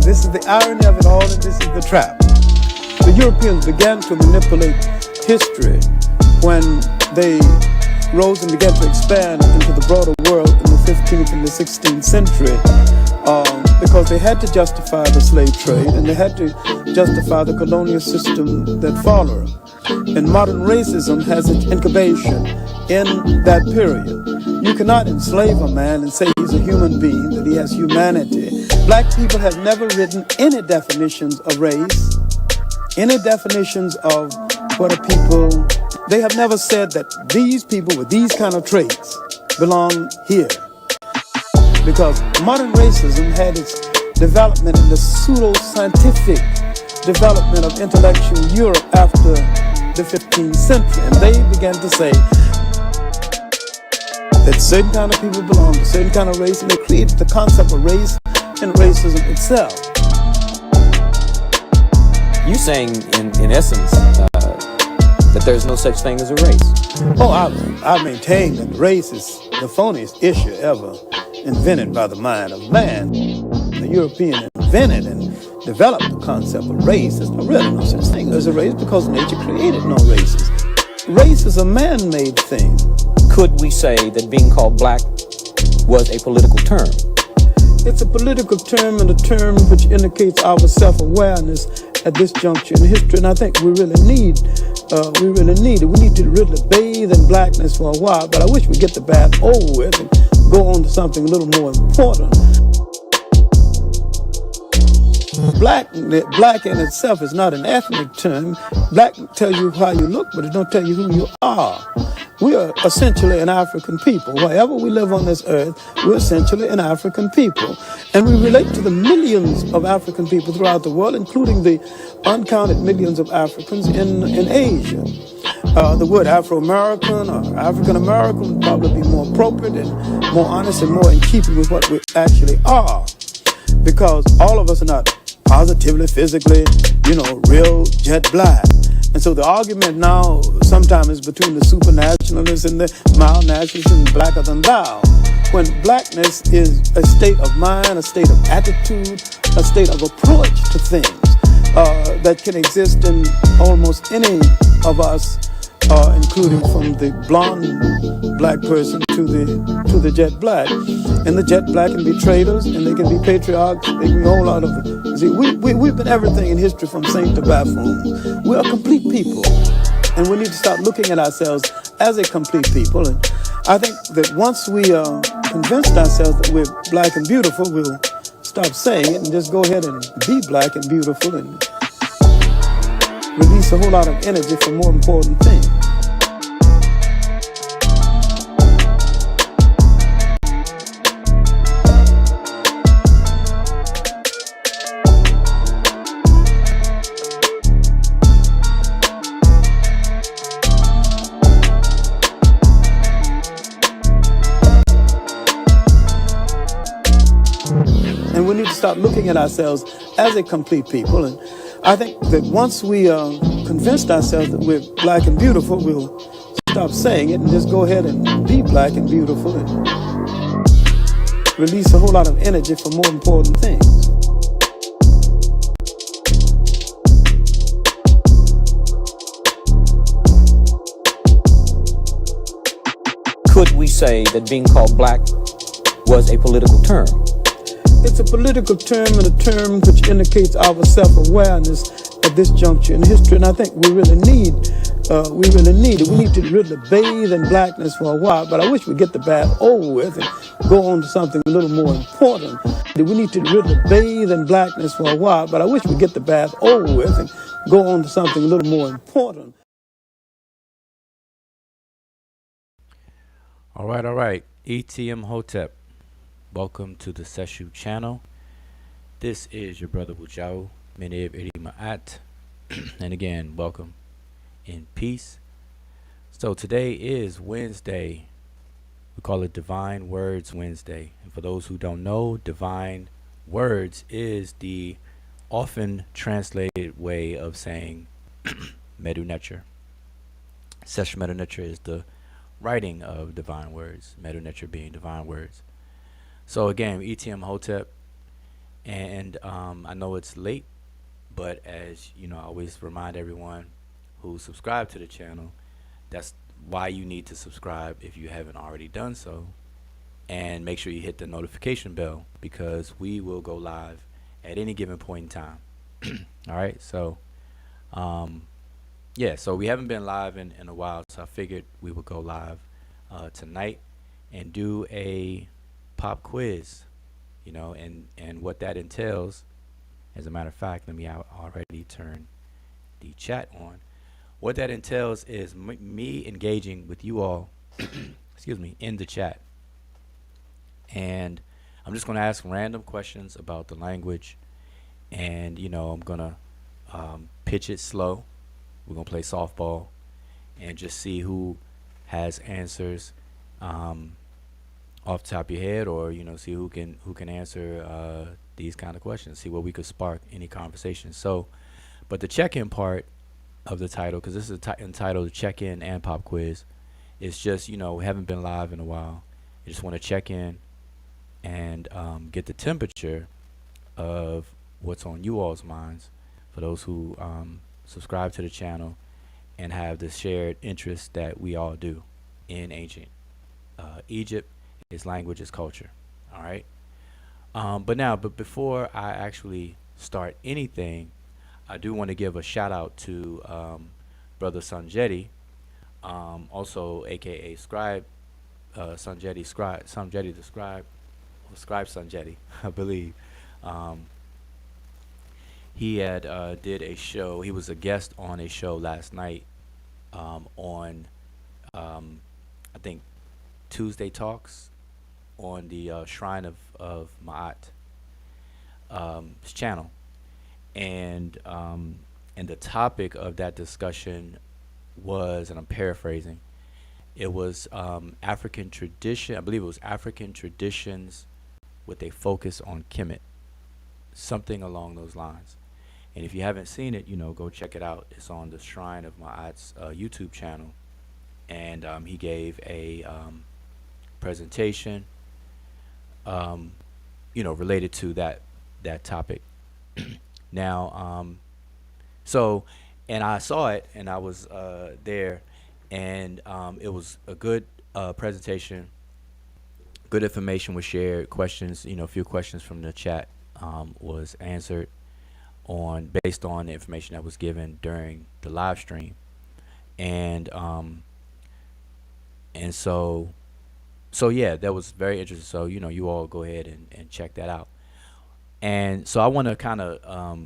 And this is the irony of it all, and this is the trap. The Europeans began to manipulate history when they rose and began to expand into the broader world in the 15th and the 16th century because they had to justify the slave trade and they had to justify the colonial system that followed. And modern racism has its incubation in that period. You cannot enslave a man and say he's a human being, that he has humanity. Black people have never written any definitions of race, any definitions of what are people. They have never said that these people with these kind of traits belong here. Because modern racism had its development in the pseudo-scientific development of intellectual Europe after the 15th century. And they began to say that certain kind of people belong to certain kind of race, and they created the concept of race and racism itself. You saying, in essence, that there's no such thing as a race? Oh, I maintain that race is the phoniest issue ever invented by the mind of man. The European invented and developed the concept of race. There's really no such thing as a race because nature created no races. Race is a man-made thing. Could we say that being called black was a political term? It's a political term and a term which indicates our self-awareness at this juncture in history, and I think we really need it. We need to really bathe in blackness for a while, but I wish we'd get the bath over with and go on to something a little more important. Black in itself is not an ethnic term. Black tells you how you look, but it don't tell you who you are. We are essentially an African people. Wherever we live on this earth, we're essentially an African people. And we relate to the millions of African people throughout the world, including the uncounted millions of Africans in Asia. The word Afro-American or African-American would probably be more appropriate and more honest and more in keeping with what we actually are. Because all of us are not positively, physically, real jet black. And so the argument now sometimes is between the supernationalists and the mild nationalists and blacker than thou. When blackness is a state of mind, a state of attitude, a state of approach to things that can exist in almost any of us, including from the blonde black person to the jet black. And the jet black can be traitors, and they can be patriarchs, they can be a whole lot of it. See, we've been everything in history from saint to buffoon. We're a complete people, and we need to start looking at ourselves as a complete people. And I think that once we convinced ourselves that we're black and beautiful, we'll stop saying it and just go ahead and be black and beautiful and release a whole lot of energy for more important things. And we need to start looking at ourselves as a complete people. And I think that once we convinced ourselves that we're black and beautiful, we'll stop saying it and just go ahead and be black and beautiful and release a whole lot of energy for more important things. Could we say that being called black was a political term? It's a political term and a term which indicates our self-awareness at this juncture in history, and I think we really need it. We need to really bathe in blackness for a while, but I wish we'd get the bath over with and go on to something a little more important. We need to really bathe in blackness for a while, but I wish we'd get the bath over with and go on to something a little more important. All right. ETM Hotep. Welcome to the Sesh channel. This is your brother Wujau, Medew Ma'at. And again, welcome in peace. So today is Wednesday. We call it Divine Words Wednesday. And for those who don't know, Divine Words is the often translated way of saying Medew Netcher. Sesh Medew Netcher is the writing of divine words, Medew Netcher being divine words. So again, ETM Hotep, And I know it's late, but as you know, I always remind everyone who subscribe to the channel, that's why you need to subscribe if you haven't already done so. And make sure you hit the notification bell because we will go live at any given point in time. All right, so yeah, so we haven't been live in a while, so I figured we would go live tonight and do a pop quiz, you know, and what that entails. As a matter of fact, let me already turn the chat on. What that entails is me engaging with you all, excuse me, in the chat. And I'm just going to ask random questions about the language. And, you know, I'm going to pitch it slow. We're going to play softball and just see who has answers off the top of your head, or, you know, see who can answer these kind of questions, see where we could spark any conversation. So, but the check-in part of the title, because this is entitled check-in and pop quiz, is just, you know, we haven't been live in a while. You just want to check in and get the temperature of what's on you all's minds, for those who subscribe to the channel and have the shared interest that we all do in ancient Egypt, its language, its culture. All right. But before I actually start anything, I do want to give a shout out to Brother Sanjeti, also AKA Scribe, Sanjeti the Scribe, or Scribe Sanjeti, I believe. He had did a show. He was a guest on a show last night on I think Tuesday Talks on the Shrine of Ma'at his channel, and the topic of that discussion was, and I'm paraphrasing, it was African tradition. I believe it was African traditions with a focus on Kemet, something along those lines. And if you haven't seen it, you know, go check it out. It's on the Shrine of Ma'at's YouTube channel, and he gave a presentation, you know, related to that topic. Now, so, and I saw it, and I was there, and it was a good presentation. Good information was shared. Questions, you know, a few questions from the chat was answered based on the information that was given during the live stream, and so yeah, that was very interesting. So, you know, you all go ahead and check that out. And so I want to kind of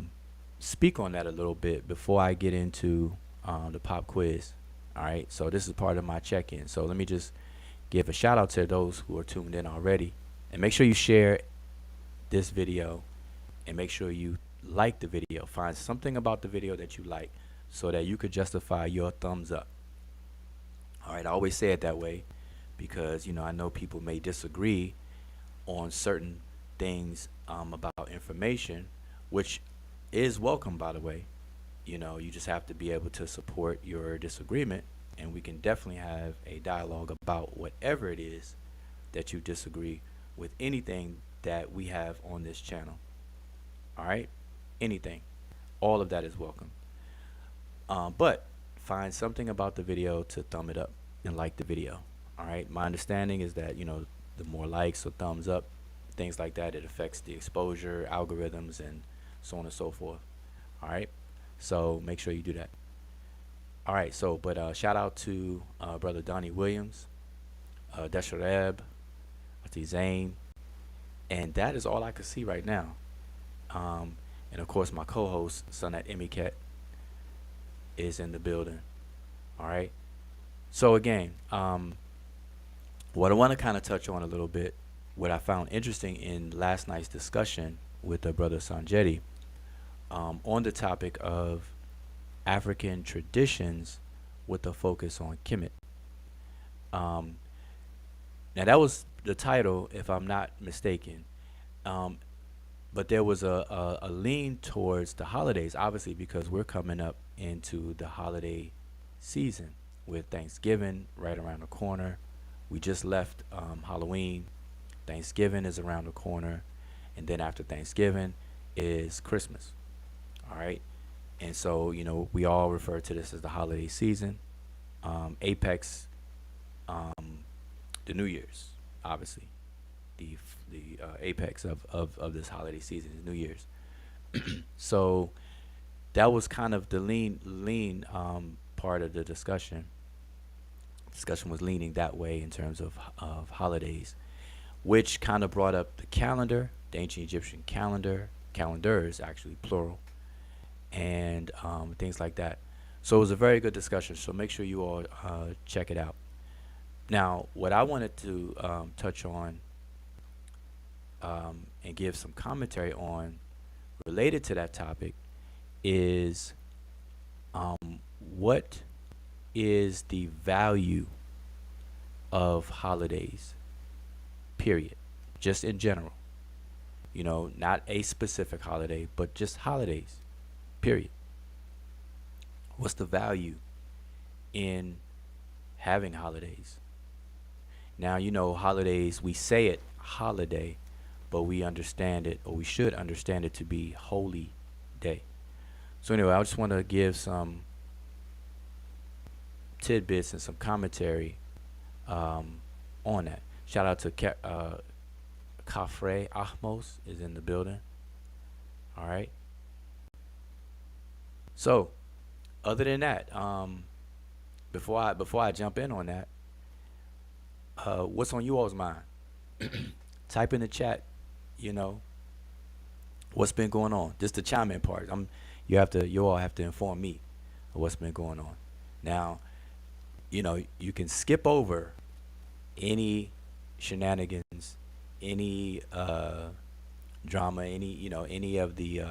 speak on that a little bit before I get into the pop quiz. All right, so this is part of my check-in. So let me just give a shout out to those who are tuned in already, and make sure you share this video, and make sure you like the video. Find something about the video that you like so that you could justify your thumbs up. All right, I always say it that way because, you know, I know people may disagree on certain things about information, which is welcome, by the way. You know, you just have to be able to support your disagreement, and we can definitely have a dialogue about whatever it is that you disagree with, anything that we have on this channel. All right, anything, all of that is welcome. But find something about the video to thumb it up and like the video. All right, my understanding is that, you know, the more likes or thumbs up, things like that, it affects the exposure algorithms and so on and so forth. All right, so make sure you do that. All right, so but shout out to brother Donnie Williams, Deshareb, Ati Zane, and that is all I could see right now. And of course, my co-host Sonat Emiket is in the building. All right, so again, what I want to kind of touch on a little bit, what I found interesting in last night's discussion with the brother Sanjeti, on the topic of African traditions with a focus on Kemet. Now that was the title, if I'm not mistaken. But there was a lean towards the holidays, obviously, because we're coming up into the holiday season with Thanksgiving right around the corner. We just left Halloween. Thanksgiving is around the corner. and then after Thanksgiving is Christmas. All right, and so we all refer to this as the holiday season. Apex, the New Year's, obviously, the apex of this holiday season is New Year's. So that was kind of the lean part of the discussion. Discussion was leaning that way in terms of holidays, which kind of brought up the calendar, the ancient Egyptian calendars actually plural, and things like that. So it was a very good discussion. So make sure you all check it out. Now, what I wanted to touch on and give some commentary on related to that topic is what is the value of holidays, period, just in general. Not a specific holiday, but just holidays, period. What's the value in having holidays? Now, holidays, we say it holiday, but we understand it, or we should understand it to be holy day. So anyway, I just want to give some tidbits and some commentary on that. Shout out to Kafre Ahmos is in the building. All right. So, other than that, before I jump in on that, what's on you all's mind? Type in the chat. What's been going on. Just the chime in part. You all have to inform me of what's been going on. Now, you can skip over any shenanigans, any drama, any of the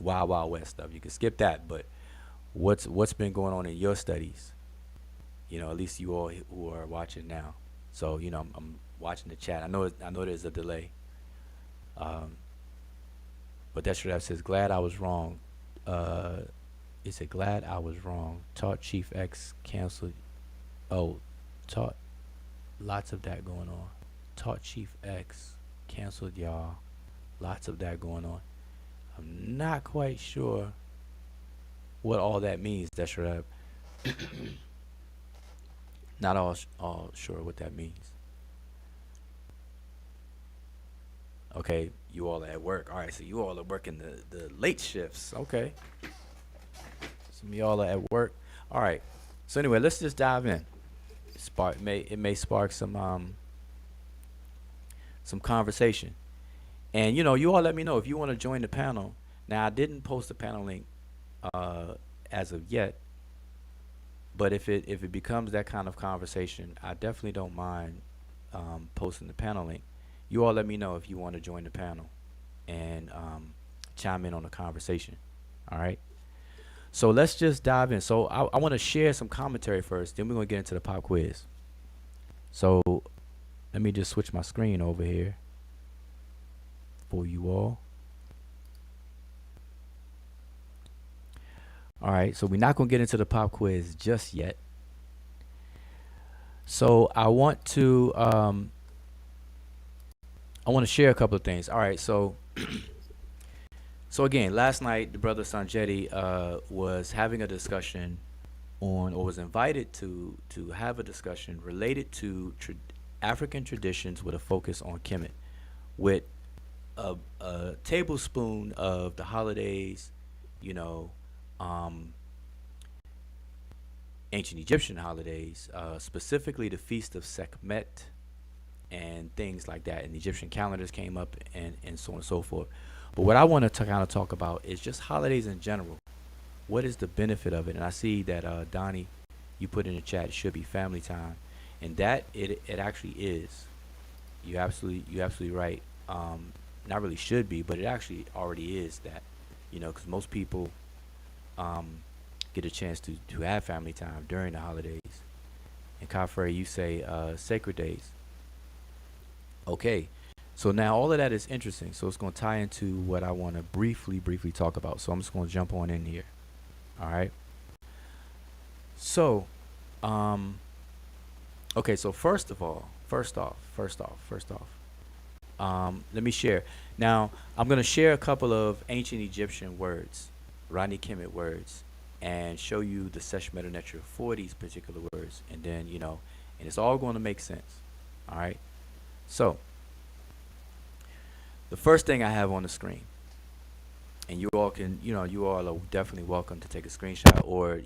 Wild Wild West stuff. You can skip that, but what's been going on in your studies? At least you all who are watching now. So I'm watching the chat. I know there's a delay. But that should have says glad I was wrong. Is it glad I was wrong? Taught Chief X canceled. Oh, taught lots of that going on. Taught Chief X canceled y'all. Lots of that going on. I'm not quite sure what all that means. That should have. Not all sure what that means. Okay, you all are at work. All right, so you all are working the late shifts. Okay. Some of y'all are at work. All right. So anyway, let's just dive in. It may spark some conversation. And you all let me know if you want to join the panel. Now I didn't post the panel link as of yet, but if it becomes that kind of conversation, I definitely don't mind posting the panel link. You all let me know if you want to join the panel and chime in on the conversation. All right. So let's just dive in. So I want to share some commentary first, then we're going to get into the pop quiz. So let me just switch my screen over here for you all. All right. So we're not going to get into the pop quiz just yet. So I want to share a couple of things. All right, so again, last night the brother Sanjetti was having a discussion on, or was invited to have a discussion related to African traditions with a focus on Kemet, with a tablespoon of the holidays, ancient Egyptian holidays, specifically the Feast of Sekhmet, and things like that, and the Egyptian calendars came up, and so on and so forth. But what I want to kind of talk about is just holidays in general. What is the benefit of it? And I see that Donnie, you put in the chat, it should be family time, and that it actually is. You're absolutely right. Not really should be, but it actually already is that. Because most people get a chance to have family time during the holidays. And Kafre, you say sacred days. Okay, so now all of that is interesting. So it's going to tie into what I want to briefly talk about. So I'm just going to jump on in here. All right. So, okay. So first off, Let me share. Now, I'm going to share a couple of ancient Egyptian words, Rani Kemet words, and show you the Sesh Meta Netcher for these particular words. And then, and it's all going to make sense. All right. So, the first thing I have on the screen, and you all can, you all are definitely welcome to take a screenshot, or,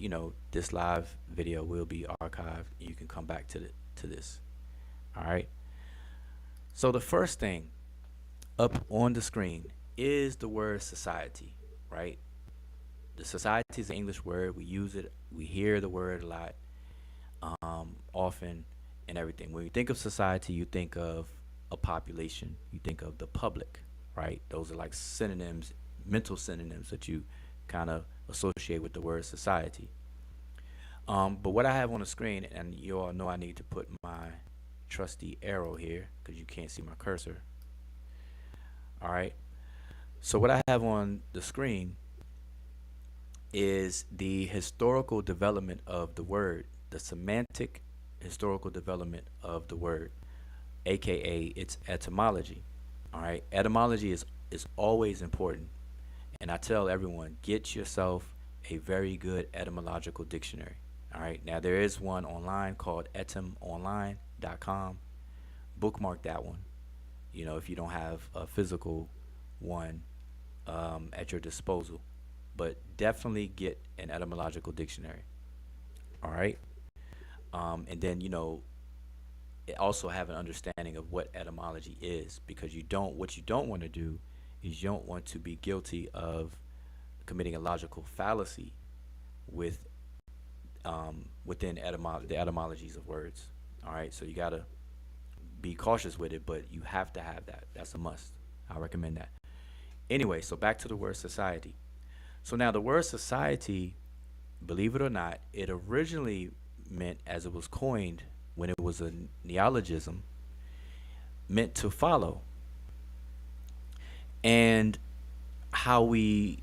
this live video will be archived. You can come back to this. All right. So, the first thing up on the screen is the word society, right? The society is an English word. We use it. We hear the word a lot, often, and everything. When you think of society, you think of a population. You think of the public, right? Those are like synonyms, mental synonyms that you kind of associate with the word society. But what I have on the screen, and you all know I need to put my trusty arrow here because you can't see my cursor. All right. So what I have on the screen is the historical development of the word, the semantic historical development of the word, aka its etymology. All right. Etymology is always important. And I tell everyone, get yourself a very good etymological dictionary. All right. Now there is one online called etymonline.com. Bookmark that one. If you don't have a physical one at your disposal, but definitely get an etymological dictionary. All right. And then, also have an understanding of what etymology is, because what you don't want to do is you don't want to be guilty of committing a logical fallacy with within the etymologies of words. All right. So you got to be cautious with it, but you have to have that. That's a must. I recommend that. Anyway, so back to the word society. So now the word society, believe it or not, it originally meant, as it was coined when it was a neologism, meant to follow. And how we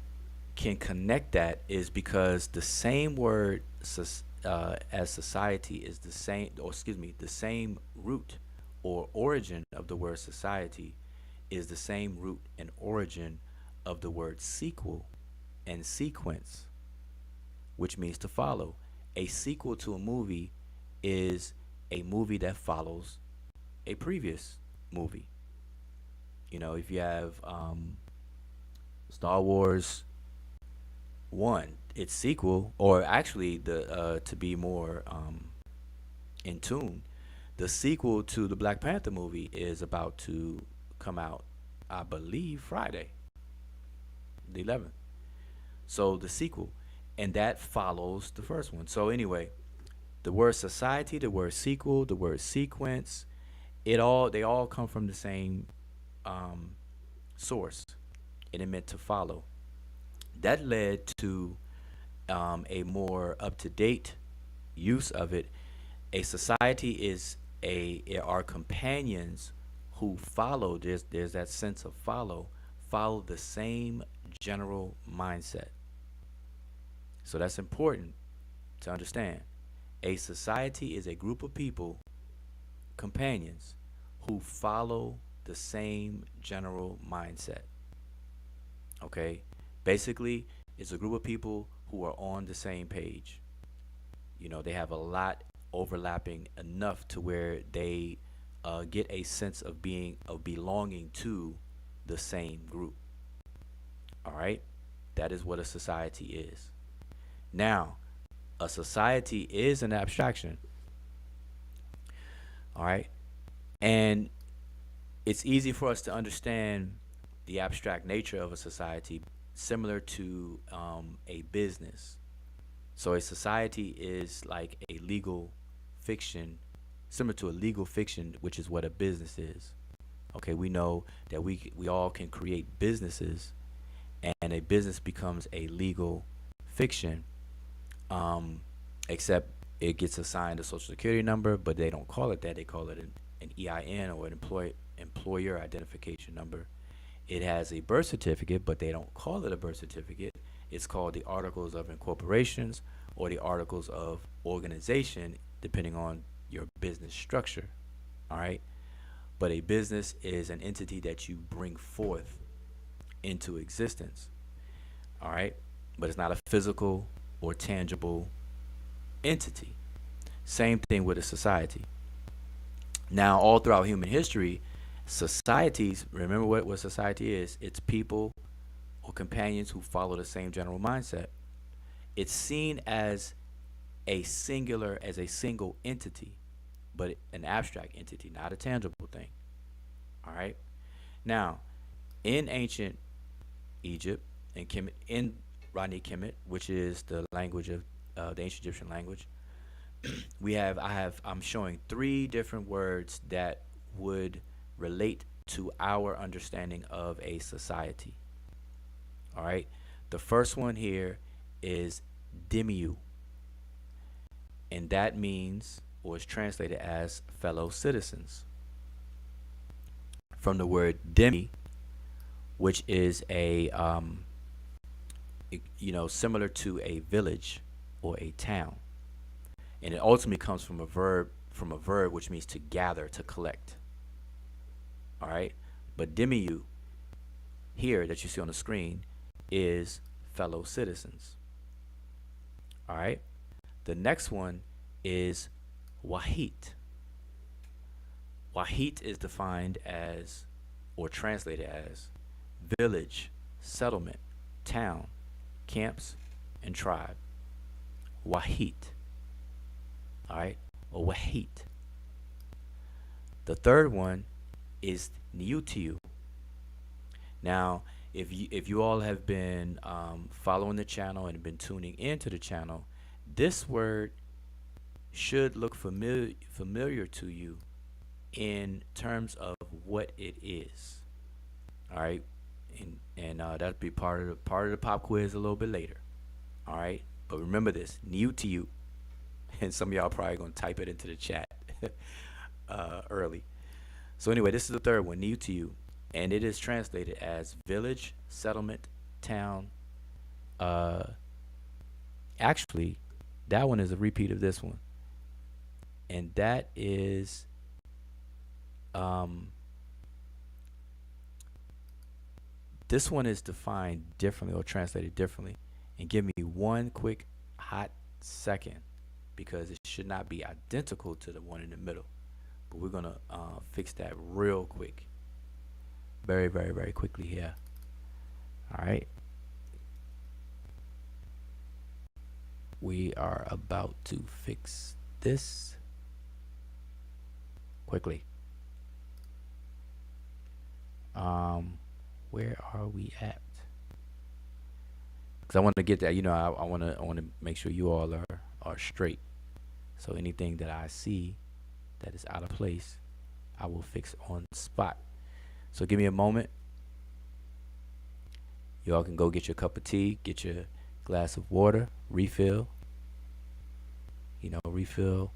can connect that is because the same word as society is the same, or excuse me, the same root or origin of the word society is the same root and origin of the word sequel and sequence, which means to follow. A sequel to a movie is a movie that follows a previous movie. If you have Star Wars 1, its sequel, or actually the to be more in tune, the sequel to the Black Panther movie is about to come out, I believe, Friday, the 11th. So the sequel, and that follows the first one. So anyway, the word society, the word sequel, the word sequence, they all come from the same source, and it meant to follow. That led to a more up to date use of it. A society are companions who follow. There's that sense of follow the same general mindset. So that's important to understand. A society is a group of people, companions, who follow the same general mindset. Okay? Basically, it's a group of people who are on the same page. They have a lot overlapping enough to where they get a sense of belonging to the same group. All right? That is what a society is. Now, a society is an abstraction. All right? And it's easy for us to understand the abstract nature of a society, similar to a business. So a society is like a legal fiction, similar to a legal fiction, which is what a business is. Okay, we know that we all can create businesses, and a business becomes a legal fiction, except it gets assigned a social security number, but they don't call it that. They call it an EIN, or an employer identification number. It has a birth certificate, but they don't call it a birth certificate. It's called the Articles of Incorporations or the Articles of Organization, depending on your business structure. All right. but a business is an entity that you bring forth into existence. All right, but it's not a physical or tangible entity. Same thing with a society. Now, all throughout human history, societies, remember what society is? It's people or companions who follow the same general mindset. It's seen as a singular, as a single entity, but an abstract entity, not a tangible thing. All right. Now, in ancient Egypt, in Rodney Kemet, which is the language of the ancient Egyptian language, I'm showing three different words that would relate to our understanding of a society. All right. The first one here is demiu, and that means, or is translated as, fellow citizens. From the word demi, which is similar to a village or a town, and it ultimately comes from a verb which means to gather, to collect. All right, but demiu here that you see on the screen is fellow citizens. All right, the next one is wahit. Wahit is defined as, or translated as, village, settlement, town, camps, and tribe. Wahit. All right, or wahit. The third one is niutiu. Now, if you all have been following the channel and been tuning into the channel, this word should look familiar to you in terms of what it is. All right, and that'll be part of the pop quiz a little bit later. All right, but remember this, new to you, and some of y'all probably gonna type it into the chat early. So anyway, this is the third one, new to you, and it is translated as village, settlement, town. Actually, that one is a repeat of this one, and that is this one is defined differently or translated differently. And give me one quick hot second, because it should not be identical to the one in the middle. But we're gonna fix that real quick, very, very, very quickly here. All right, we are about to fix this quickly. Where are we at? Because I want to get that, I want to make sure you all are straight. So anything that I see that is out of place, I will fix on the spot. So give me a moment. You all can go get your cup of tea, get your glass of water, refill. Refill.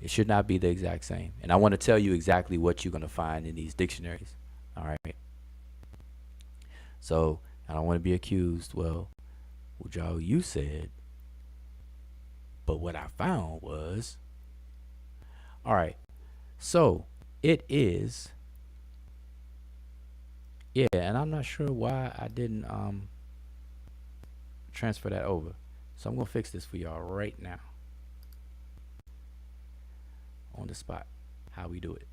It should not be the exact same. And I want to tell you exactly what you're going to find in these dictionaries. All right. So I don't want to be accused. Well, Joe, you said, but what I found was, all right. So it is, yeah, and I'm not sure why I didn't transfer that over. So I'm going to fix this for y'all right now. On the spot, how we do it.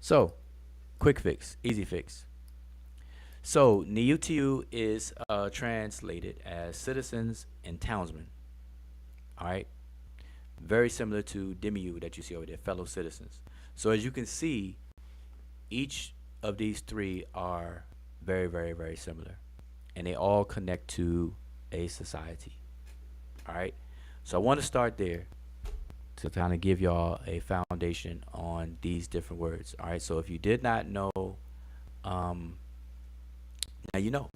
So, quick fix, easy fix. So, Niutiu is translated as citizens and townsmen. All right, very similar to Demiu that you see over there, fellow citizens. So, as you can see, each of these three are very, very, very similar, and they all connect to a society. All right. So I want to start there to kind of give y'all a foundation on these different words. All right. So if you did not know, now you know.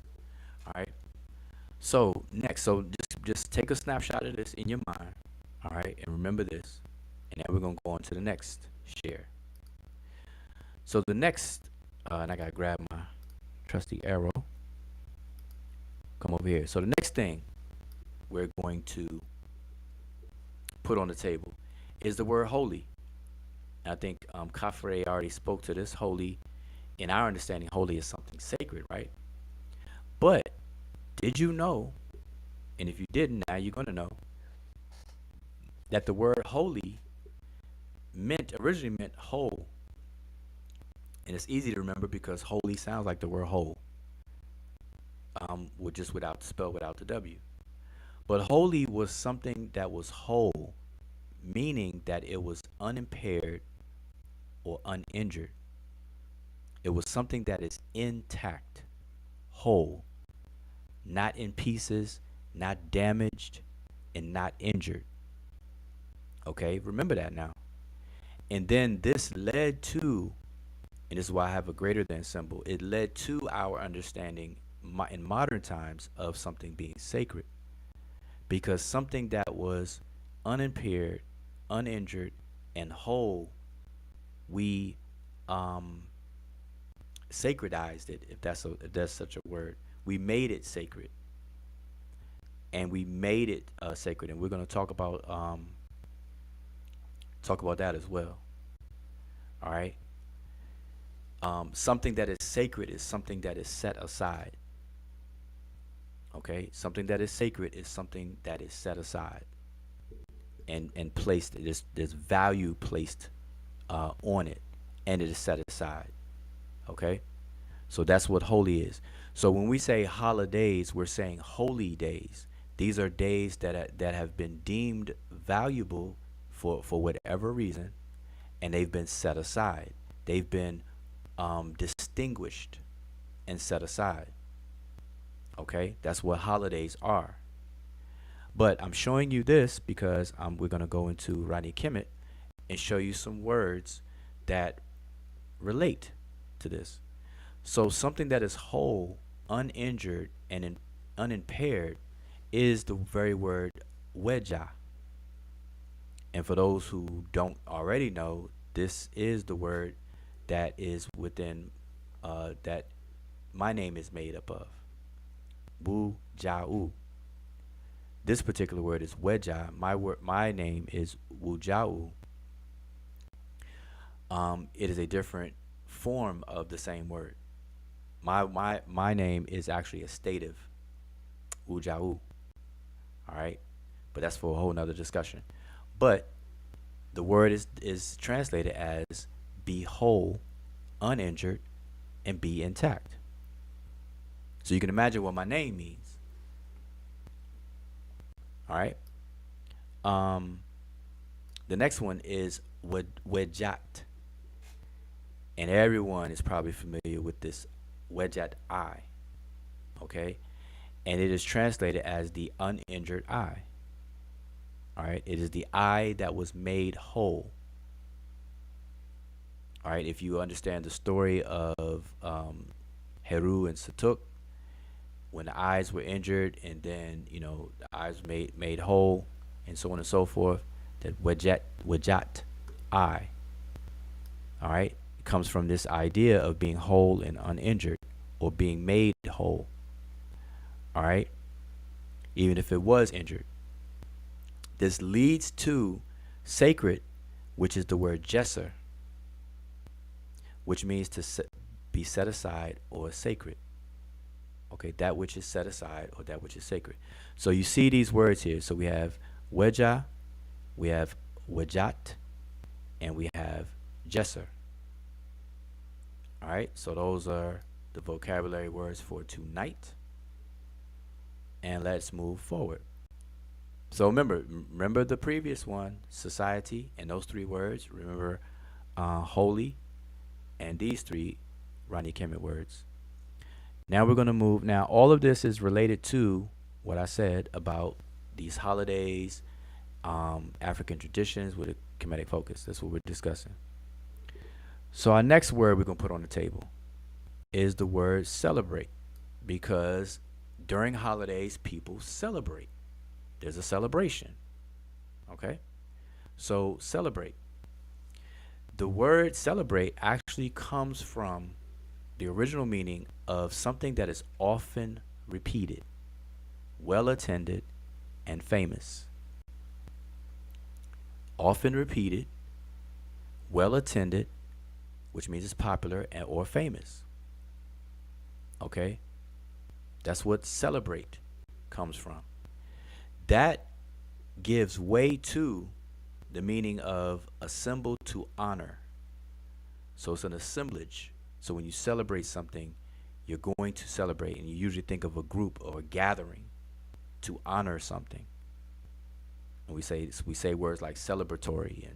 All right. So next, just take a snapshot of this in your mind. All right, and remember this, and then we're gonna go on to the next share. So the next, and I gotta grab my trusty arrow. Come over here. So the next next thing we're going to put on the table is the word holy. I think Kafre already spoke to this. Holy, in our understanding, holy is something sacred, right? But did you know, and if you didn't, now you're going to know, that the word holy originally meant whole. And it's easy to remember because holy sounds like the word whole, without the spell, without the W. But holy was something that was whole, meaning that it was unimpaired or uninjured. It was something that is intact, whole, not in pieces, not damaged, and not injured. Okay, remember that now. And then this led to, and this is why I have a greater than symbol, it led to our understanding in modern times of something being sacred. Because something that was unimpaired, uninjured, and whole, we sacredized it, if that's such a word. We made it sacred, and we made it sacred, and we're going to talk about that as well. All right. Something that is sacred is something that is set aside. Okay, something that is sacred is something that is set aside and placed. There's value placed on it, and it is set aside. Okay, so that's what holy is. So when we say holidays, we're saying holy days. These are days that have been deemed valuable for whatever reason, and they've been set aside. They've been distinguished and set aside. Okay, that's what holidays are. But I'm showing you this because we're going to go into Rani Kemet and show you some words that relate to this. So something that is whole, uninjured, and unimpaired is the very word weja. And for those who don't already know, this is the word that is within that my name is made up of. Wu Jau. This particular word is Weja. My name is Wu Jau. It is a different form of the same word. My name is actually a stative, Wu Jau. All right, but that's for a whole nother discussion. But the word is translated as be whole, uninjured, and be intact. So you can imagine what my name means. All right. The next one is Wejat. And everyone is probably familiar with this Wejat eye. Okay. And it is translated as the uninjured eye. All right. It is the eye that was made whole. All right. If you understand the story of Heru and Satuk, when the eyes were injured and then, the eyes made whole and so on and so forth, that Wejat eye. All right. It comes from this idea of being whole and uninjured or being made whole. All right. Even if it was injured. This leads to sacred, which is the word jesser, which means to be set aside or sacred. Okay, that which is set aside or that which is sacred. So you see these words here. So we have weja, we have wejat, and we have jesser. All right, so those are the vocabulary words for tonight. And let's move forward. So remember the previous one, society, and those three words. Remember holy, and these three Rani Kemet words. Now we're going to move. Now, all of this is related to what I said about these holidays, African traditions with a Kemetic focus. That's what we're discussing. So our next word we're going to put on the table is the word celebrate, because during holidays, people celebrate. There's a celebration. Okay? So celebrate. The word celebrate actually comes from the original meaning of something that is often repeated, well attended, and famous. Often repeated, well attended, which means it's popular and or famous. Okay? That's what celebrate comes from. That gives way to the meaning of assemble to honor. So it's an assemblage. So when you celebrate something, you're going to celebrate, and you usually think of a group or a gathering to honor something. And we say words like celebratory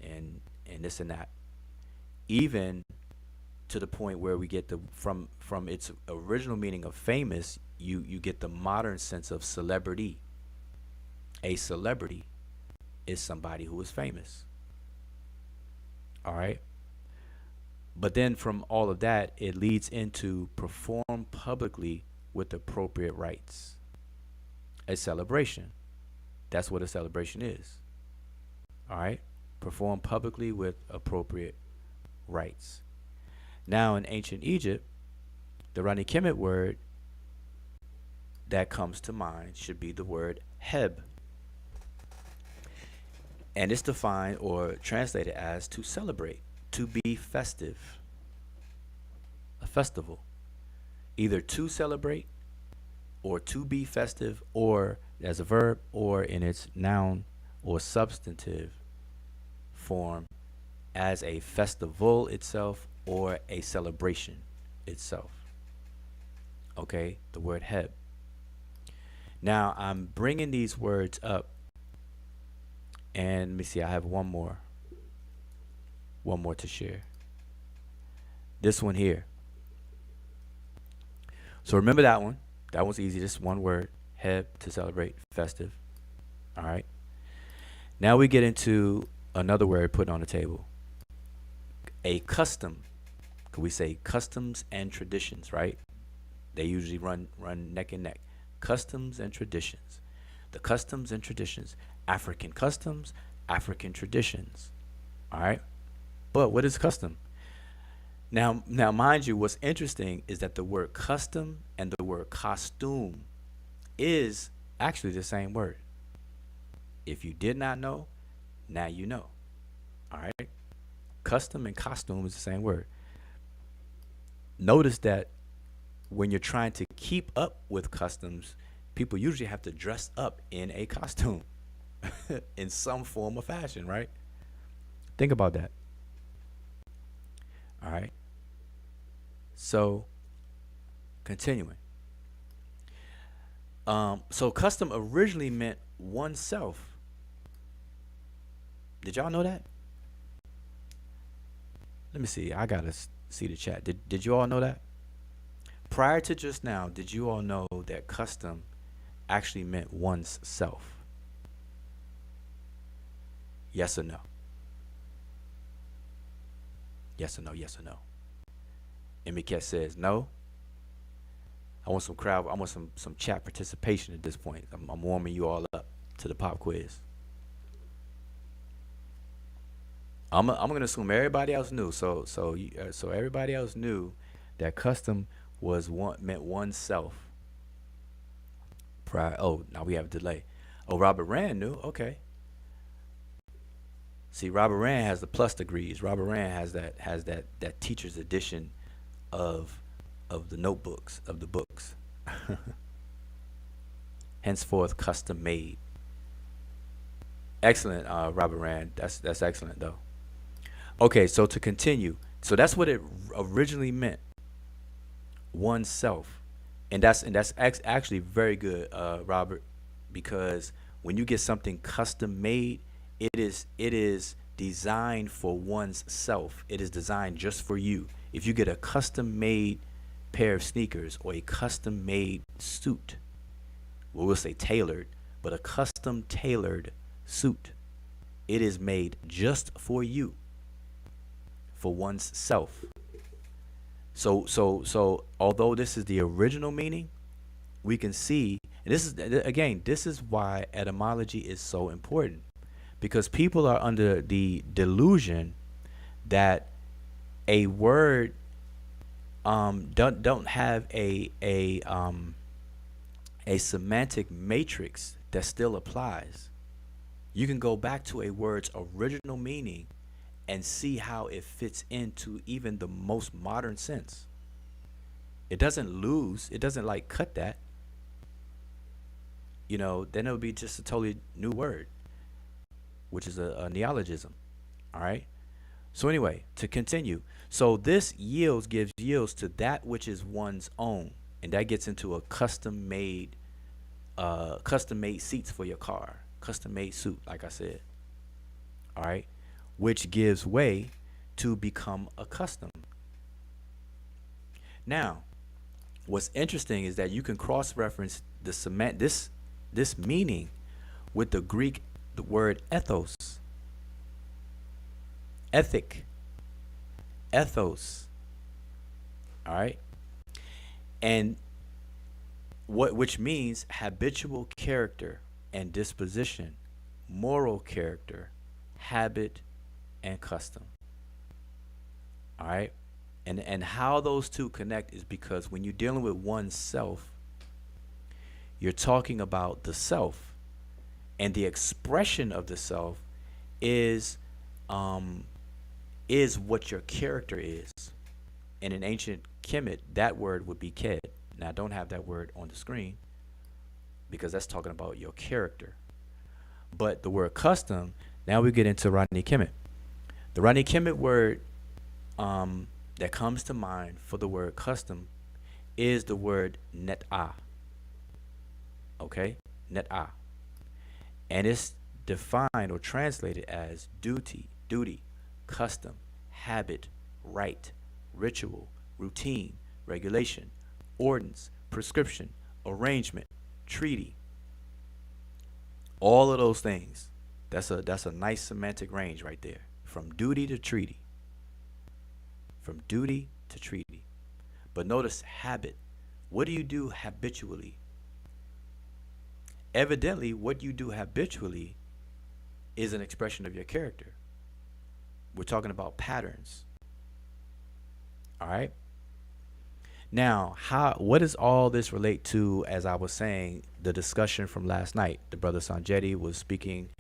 and this and that. Even to the point where we get the from its original meaning of famous, you get the modern sense of celebrity. A celebrity is somebody who is famous. All right. But then from all of that, it leads into perform publicly with appropriate rites. A celebration. That's what a celebration is. All right. Perform publicly with appropriate rites. Now, in ancient Egypt, the Rani Kemet word that comes to mind should be the word heb. And it's defined or translated as to celebrate, to be festive, a festival. Either to celebrate or to be festive, or as a verb, or in its noun or substantive form as a festival itself or a celebration itself. Okay, the word heb. Now I'm bringing these words up, and let me see, I have one more to share. This one here. So remember that one. That one's easy, just one word, heb, to celebrate, festive. All right. Now we get into another word put on the table. A custom. Could we say customs and traditions, right? They usually run neck and neck. Customs and traditions. The customs and traditions. African customs, African traditions. All right. But what is custom? Now, mind you, what's interesting is that the word custom and the word costume is actually the same word. If you did not know, now you know. All right. Custom and costume is the same word. Notice that when you're trying to keep up with customs, people usually have to dress up in a costume in some form or fashion, right? Think about that. All right. So, continuing. So custom originally meant oneself. Did y'all know that? Let me see. I gotta see the chat. Did you all know that? Prior to just now, did you all know that custom actually meant one's self? Yes or no? Yes or no? Yes or no? Emiket says no. I want some crowd. I want some chat participation at this point. I'm warming you all up to the pop quiz. I'm gonna assume everybody else knew. So everybody else knew that custom meant oneself. Prior. Oh, now we have a delay. Oh, Robert Rand knew. Okay. See, Robert Rand has the plus degrees. Robert Rand has that teacher's edition of the notebooks, of the books. Henceforth, custom made. Excellent, Robert Rand. That's excellent though. Okay, so to continue, so that's what it originally meant, oneself, and that's actually very good, Robert, because when you get something custom made, it is designed for one's self. It is designed just for you. If you get a custom made pair of sneakers or a custom made suit, well, we'll say tailored, but a custom tailored suit, it is made just for you, for one's self. So although this is the original meaning, we can see, and this is why etymology is so important, because people are under the delusion that a word don't have a a semantic matrix that still applies. You can go back to a word's original meaning and see how it fits into even the most modern sense. It doesn't lose, it doesn't like cut that. Then it would be just a totally new word, which is a neologism. All right. So anyway, to continue, so this gives yields to that which is one's own, and that gets into a custom made seats for your car, custom made suit, like I said. All right, which gives way to become a custom. Now, what's interesting is that you can cross-reference this meaning with the Greek the word ethos, ethic, ethos. All right, and which means habitual character and disposition, moral character, habit, and custom. All right, and how those two connect is because when you're dealing with oneself, you're talking about the self, and the expression of the self is what your character is. And in ancient Kemet, that word would be ked. Now, I don't have that word on the screen because that's talking about your character. But the word custom, now we get into Rodney Kemet. The Rodney Kemet word that comes to mind for the word custom is the word net'ah. Okay? Net'ah. And it's defined or translated as duty, custom, habit, right, ritual, routine, regulation, ordinance, prescription, arrangement, treaty. All of those things. That's a nice semantic range right there. From duty to treaty. From duty to treaty. But notice habit. What do you do habitually? Evidently, what you do habitually is an expression of your character. We're talking about patterns. All right. Now, what does all this relate to? As I was saying, the discussion from last night, the brother Sanjeti was speaking,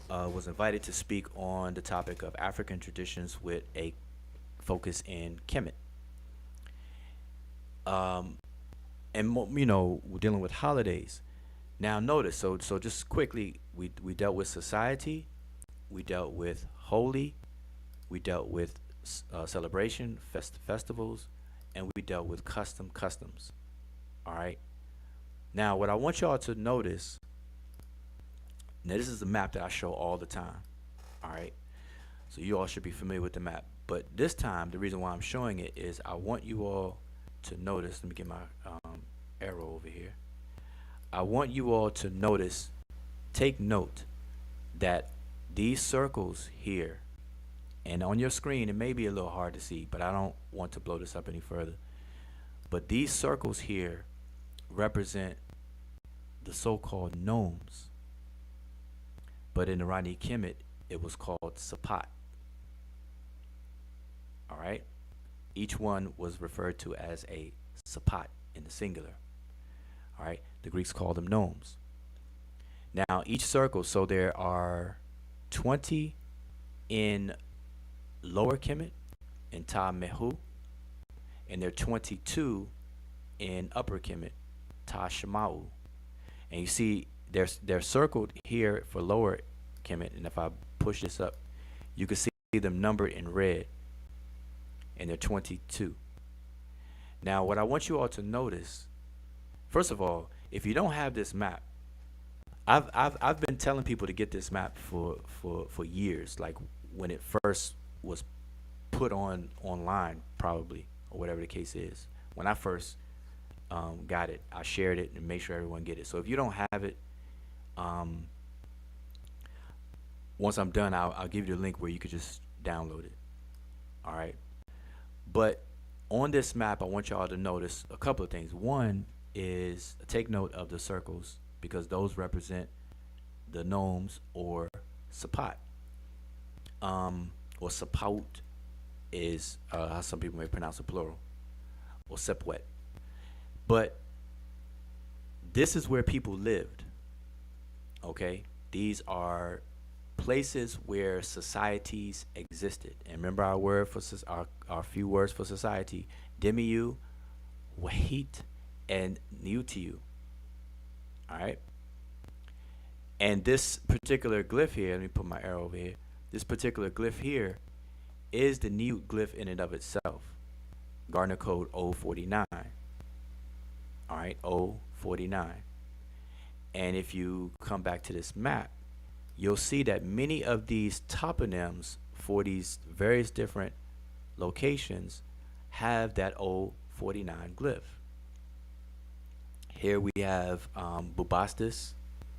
was invited to speak on the topic of African traditions with a focus in Kemet. And we're dealing with holidays. Now, notice, so just quickly, we dealt with society, we dealt with holy, we dealt with celebration, festivals, and we dealt with customs. All right. Now, what I want y'all to notice, now this is a map that I show all the time. All right. So you all should be familiar with the map. But this time, the reason why I'm showing it is I want you all to notice. Let me get my arrow over here. I want you all to notice, take note that these circles here, and on your screen, it may be a little hard to see, but I don't want to blow this up any further. But these circles here represent the so-called gnomes. But in the Rani Kemet, it was called Sapat. All right? Each one was referred to as a Sapat in the singular. All right? The Greeks called them gnomes. Now, each circle, so there are 20 in Lower Kemet, in Ta Mehu, and there are 22 in Upper Kemet, Ta Shemau. And you see, they're circled here for Lower Kemet, and if I push this up, you can see them numbered in red, and they're 22. Now, what I want you all to notice, first of all, if you don't have this map, I've been telling people to get this map for years, like when it first was put online, probably, or whatever the case is. When I first got it, I shared it and made sure everyone get it. So if you don't have it, once I'm done, I'll give you the link where you could just download it. All right. But on this map, I want y'all to notice a couple of things. One is take note of the circles, because those represent the gnomes or Sapat. Or Sapaut is how some people may pronounce it plural, or Sepwet. But This is where people lived. Okay, these are places where societies existed. And remember our word for our few words for society: Demiu, Wahit, and Niutiu. All right. And this particular glyph here, let me put my arrow over here. This particular glyph here is the Niut glyph in and of itself. Gardner code 049. All right, 049. And if you come back to this map, you'll see that many of these toponyms for these various different locations have that 049 glyph. Here we have Bubastis.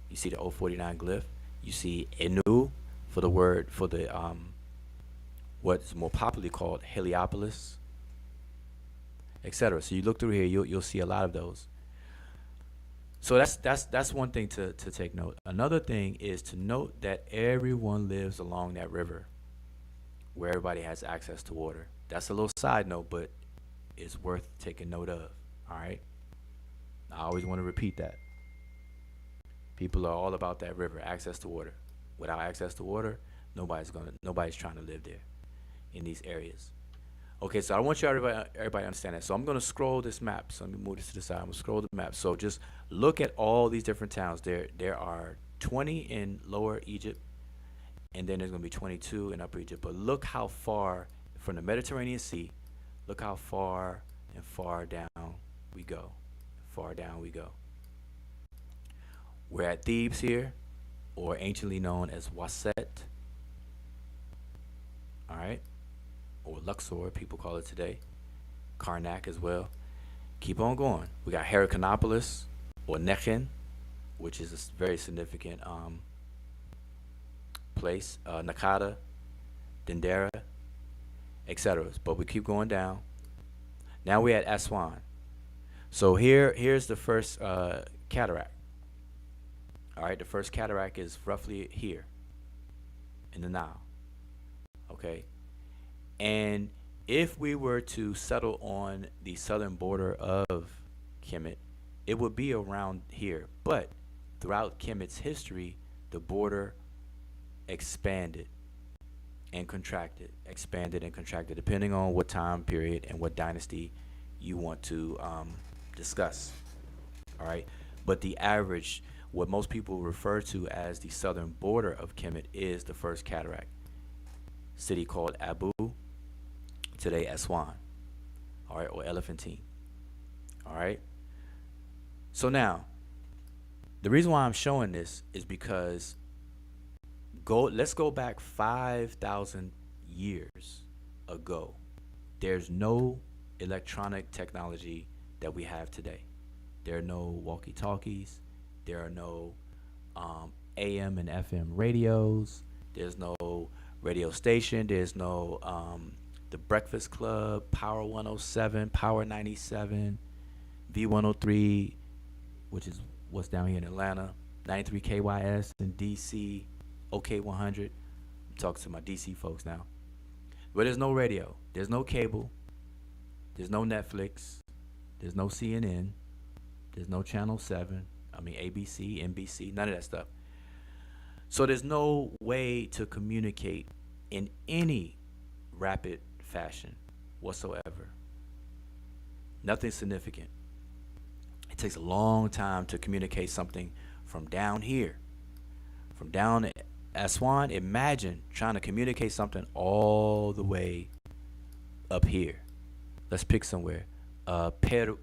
You see the 049 glyph. You see Enu for the word for the what's more popularly called Heliopolis, etc. So you look through here, you'll see a lot of those. So that's one thing to take note. Another thing is to note that everyone lives along that river where everybody has access to water. That's a little side note, but it's worth taking note of. All right. I always want to repeat that. People are all about that river, access to water. Without access to water, nobody's trying to live there in these areas. Okay, so I want you everybody to understand that. So I'm gonna scroll this map. So let me move this to the side. I'm gonna scroll the map. So just look at all these different towns. There are 20 in Lower Egypt, and then there's gonna be 22 in Upper Egypt. But look how far from the Mediterranean Sea. Look how far and far down we go. Far down we go. We're at Thebes here, or anciently known as Waset. All right, or Luxor, people call it today. Karnak as well. Keep on going. We got Heracleopolis, or Nekhen, which is a very significant place. Nakada, Dendera, etc. But we keep going down. Now we're at Aswan. So here's the first cataract. All right, the first cataract is roughly here in the Nile. Okay, and if we were to settle on the southern border of Kemet, it would be around here. But throughout Kemet's history, the border expanded and contracted, depending on what time period and what dynasty you want to discuss. All right, but the average, what most people refer to as the southern border of Kemet, is the first cataract, city called Abu, today Aswan, all right, or Elephantine. All right. So now, the reason why I'm showing this is because let's go back 5,000 years ago. There's no electronic technology that we have today. There are no walkie-talkies. There are no AM and FM radios. There's no radio station. There's no The Breakfast Club, Power 107, Power 97, V103, which is what's down here in Atlanta, 93 KYS in DC, OK 100. I'm talking to my DC folks now. But there's no radio. There's no cable. There's no Netflix. There's no CNN. There's no Channel 7. I mean, ABC, NBC, none of that stuff. So there's no way to communicate in any rapid fashion whatsoever. Nothing significant. It takes a long time to communicate something from down here, from down at Aswan. Imagine trying to communicate something all the way up here. Let's pick somewhere. Per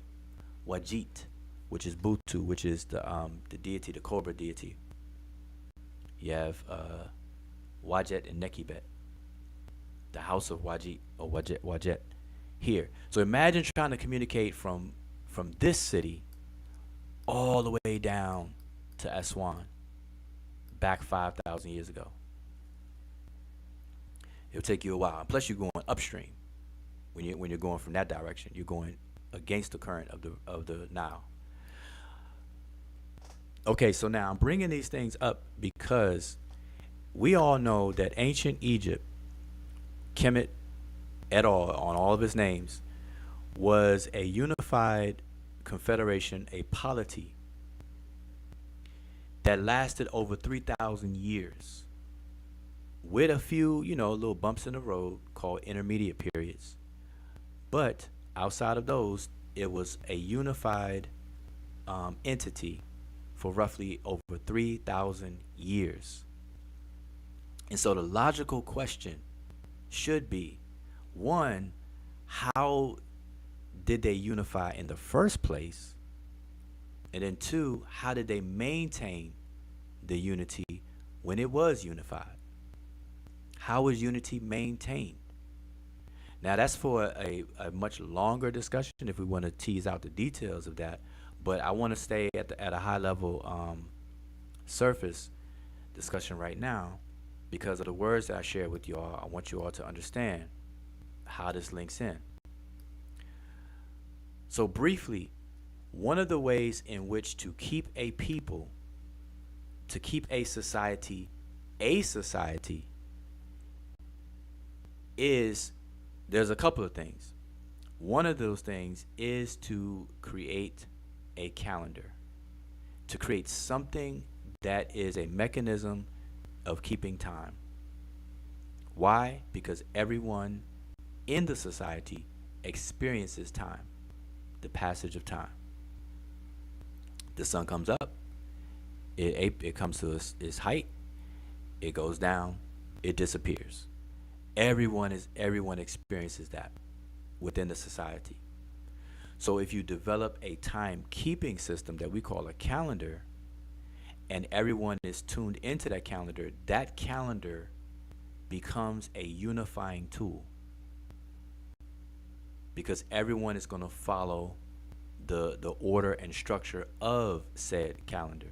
Wajit, which is Butu, which is the deity, the cobra deity. You have Wajet and Nekibet, the house of Wajit or Wajet here. So imagine trying to communicate from this city all the way down to Aswan back 5,000 years ago. It'll take you a while. Plus, you're going upstream. When you're going from that direction, you're going against the current of the Nile. Okay, so now I'm bringing these things up because we all know that ancient Egypt, Kemet et al., on all of its names, was a unified confederation, a polity that lasted over 3,000 years with a few, little bumps in the road called intermediate periods. But outside of those, it was a unified entity for roughly over 3,000 years. And so the logical question should be, one, how did they unify in the first place? And then two, how did they maintain the unity when it was unified? How was unity maintained? Now that's for a much longer discussion if we want to tease out the details of that. But I want to stay at a high level surface discussion right now because of the words that I shared with you all. I want you all to understand how this links in. So briefly, one of the ways in which to keep a people, to keep a society, is there's a couple of things. One of those things is to create a calendar, to create something that is a mechanism of keeping time. Why? Because everyone in the society experiences time, the passage of time. The sun comes up, it comes to its height, it goes down, it disappears. Everyone experiences that within the society. So if you develop a time-keeping system that we call a calendar, and everyone is tuned into that calendar becomes a unifying tool. Because everyone is going to follow the order and structure of said calendar.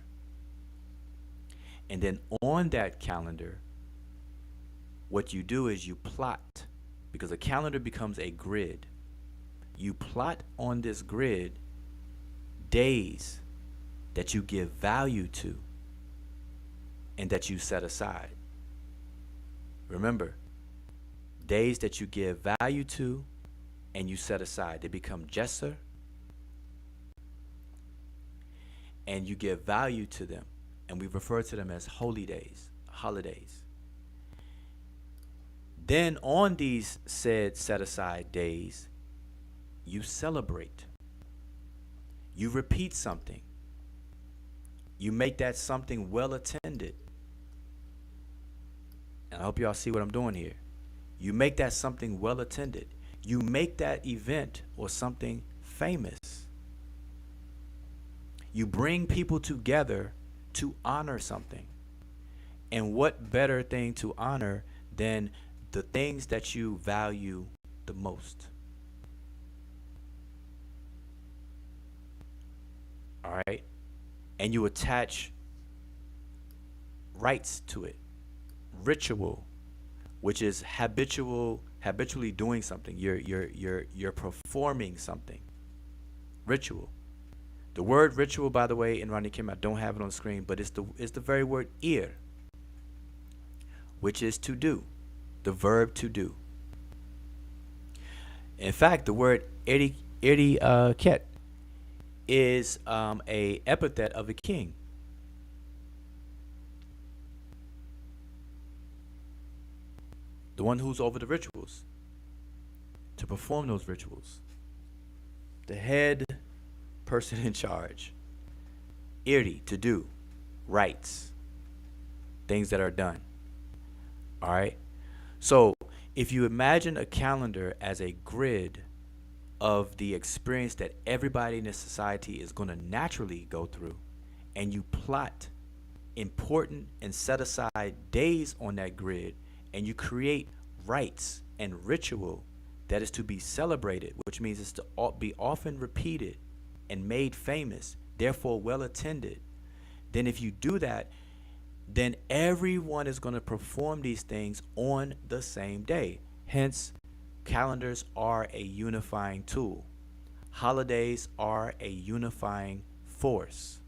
And then on that calendar, what you do is you plot, because a calendar becomes a grid. You plot on this grid days that you give value to and that you set aside. Remember, days that you give value to and you set aside, they become jesser, and you give value to them, and we refer to them as holy days, holidays. Then on these said set aside days, you celebrate. You repeat something. You make that something well attended. And I hope y'all see what I'm doing here. You make that something well attended. You make that event or something famous. You bring people together to honor something. And what better thing to honor than the things that you value the most? All right? And you attach rites to it. Ritual, which is habitually doing something. You're performing something. Ritual. The word ritual, by the way, in Ronnie Kim, I don't have it on the screen, but it's the very word ir, which is to do, the verb to do. In fact, the word ket is a epithet of a king. The one who's over the rituals, to perform those rituals. The head person in charge. Iri, to do. Rites. Things that are done. All right? So if you imagine a calendar as a grid of the experience that everybody in this society is going to naturally go through, and you plot important and set aside days on that grid, and you create rites and ritual that is to be celebrated, which means it's to be often repeated and made famous, therefore well attended, then if you do that, then everyone is going to perform these things on the same day. Hence, calendars are a unifying tool. Holidays are a unifying force.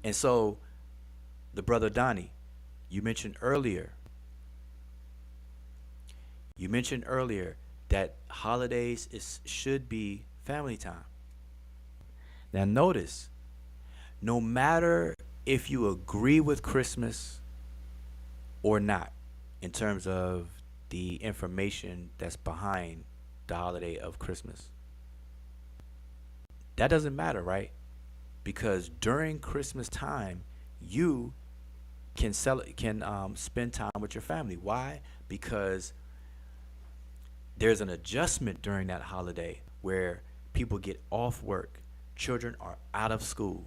And so, the brother Donnie, you mentioned earlier that holidays should be family time. Now notice, no matter if you agree with Christmas or not, in terms of the information that's behind the holiday of Christmas, that doesn't matter, right? Because during Christmas time, you can spend time with your family. Why? Because there's an adjustment during that holiday where people get off work, children are out of school,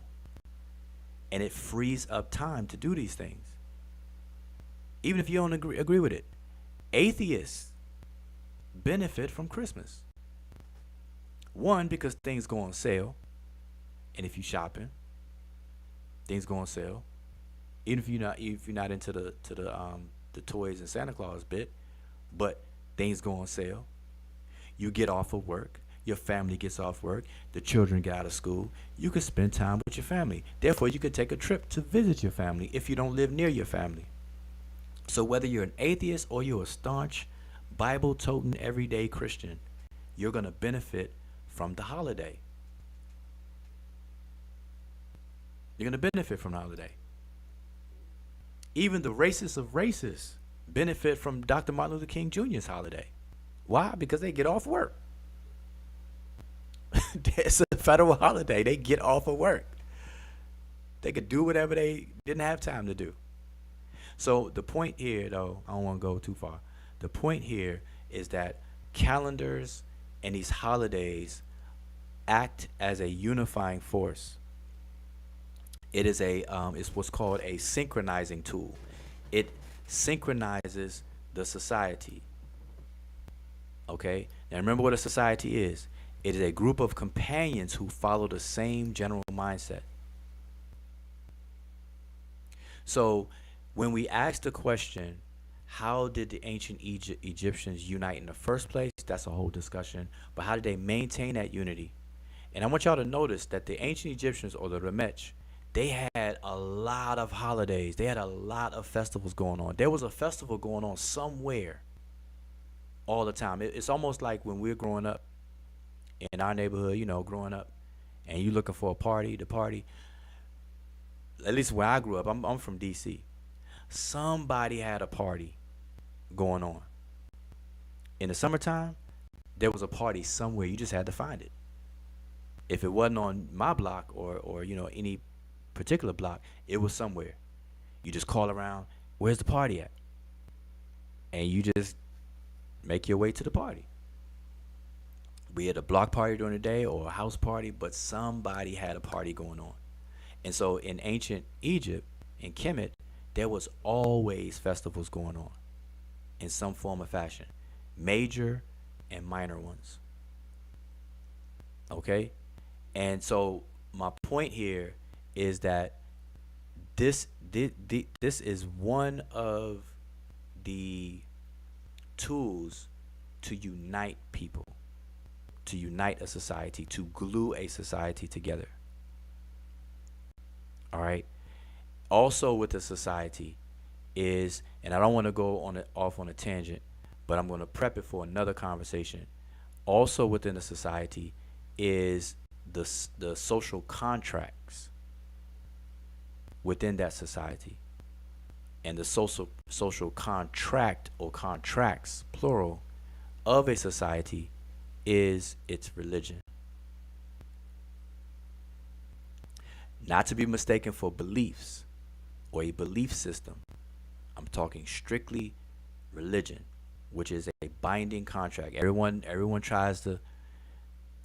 and it frees up time to do these things. Even if you don't agree with it, atheists benefit from Christmas. One, because things go on sale, and if you shopping, things go on sale. Even if you're not into the toys and Santa Claus bit, but things go on sale. You get off of work. Your family gets off work. The children get out of school. You can spend time with your family. Therefore, you could take a trip to visit your family if you don't live near your family. So whether you're an atheist or you're a staunch Bible-toting everyday Christian, you're going to benefit from the holiday. You're going to benefit from the holiday. Even the racist of racists benefit from Dr. Martin Luther King Jr.'s holiday. Why? Because they get off work. It's a federal holiday. They get off of work. They could do whatever they didn't have time to do. So the point here, though, I don't want to go too far. The point here is that calendars and these holidays act as a unifying force. It is it's what's called a synchronizing tool. It synchronizes the society. Okay? Now remember what a society is. It is a group of companions who follow the same general mindset. So when we ask the question, how did the ancient Egyptians unite in the first place? That's a whole discussion. But how did they maintain that unity? And I want y'all to notice that the ancient Egyptians, or the Remech, they had a lot of holidays. They had a lot of festivals going on. There was a festival going on somewhere all the time. It's almost like when we're growing up in our neighborhood, growing up, and you looking for a party to party. At least where I grew up, I'm from D.C. Somebody had a party going on. In the summertime, there was a party somewhere. You just had to find it. If it wasn't on my block or any particular block, it was somewhere. You just call around, where's the party at? And you just make your way to the party. Be it a block party during the day or a house party, but somebody had a party going on. And so in ancient Egypt, in Kemet, there was always festivals going on in some form or fashion, major and minor ones. Okay? And so my point here is that this is one of the tools to unite people, to unite a society, to glue a society together. All right. Also with the society is, and I don't want to go off on a tangent, but I'm going to prep it for another conversation. Also within the society is the social contracts within that society. And the social contract, or contracts, plural, of a society is its religion. Not to be mistaken for beliefs or a belief system. I'm talking strictly religion, which is a binding contract. Everyone tries to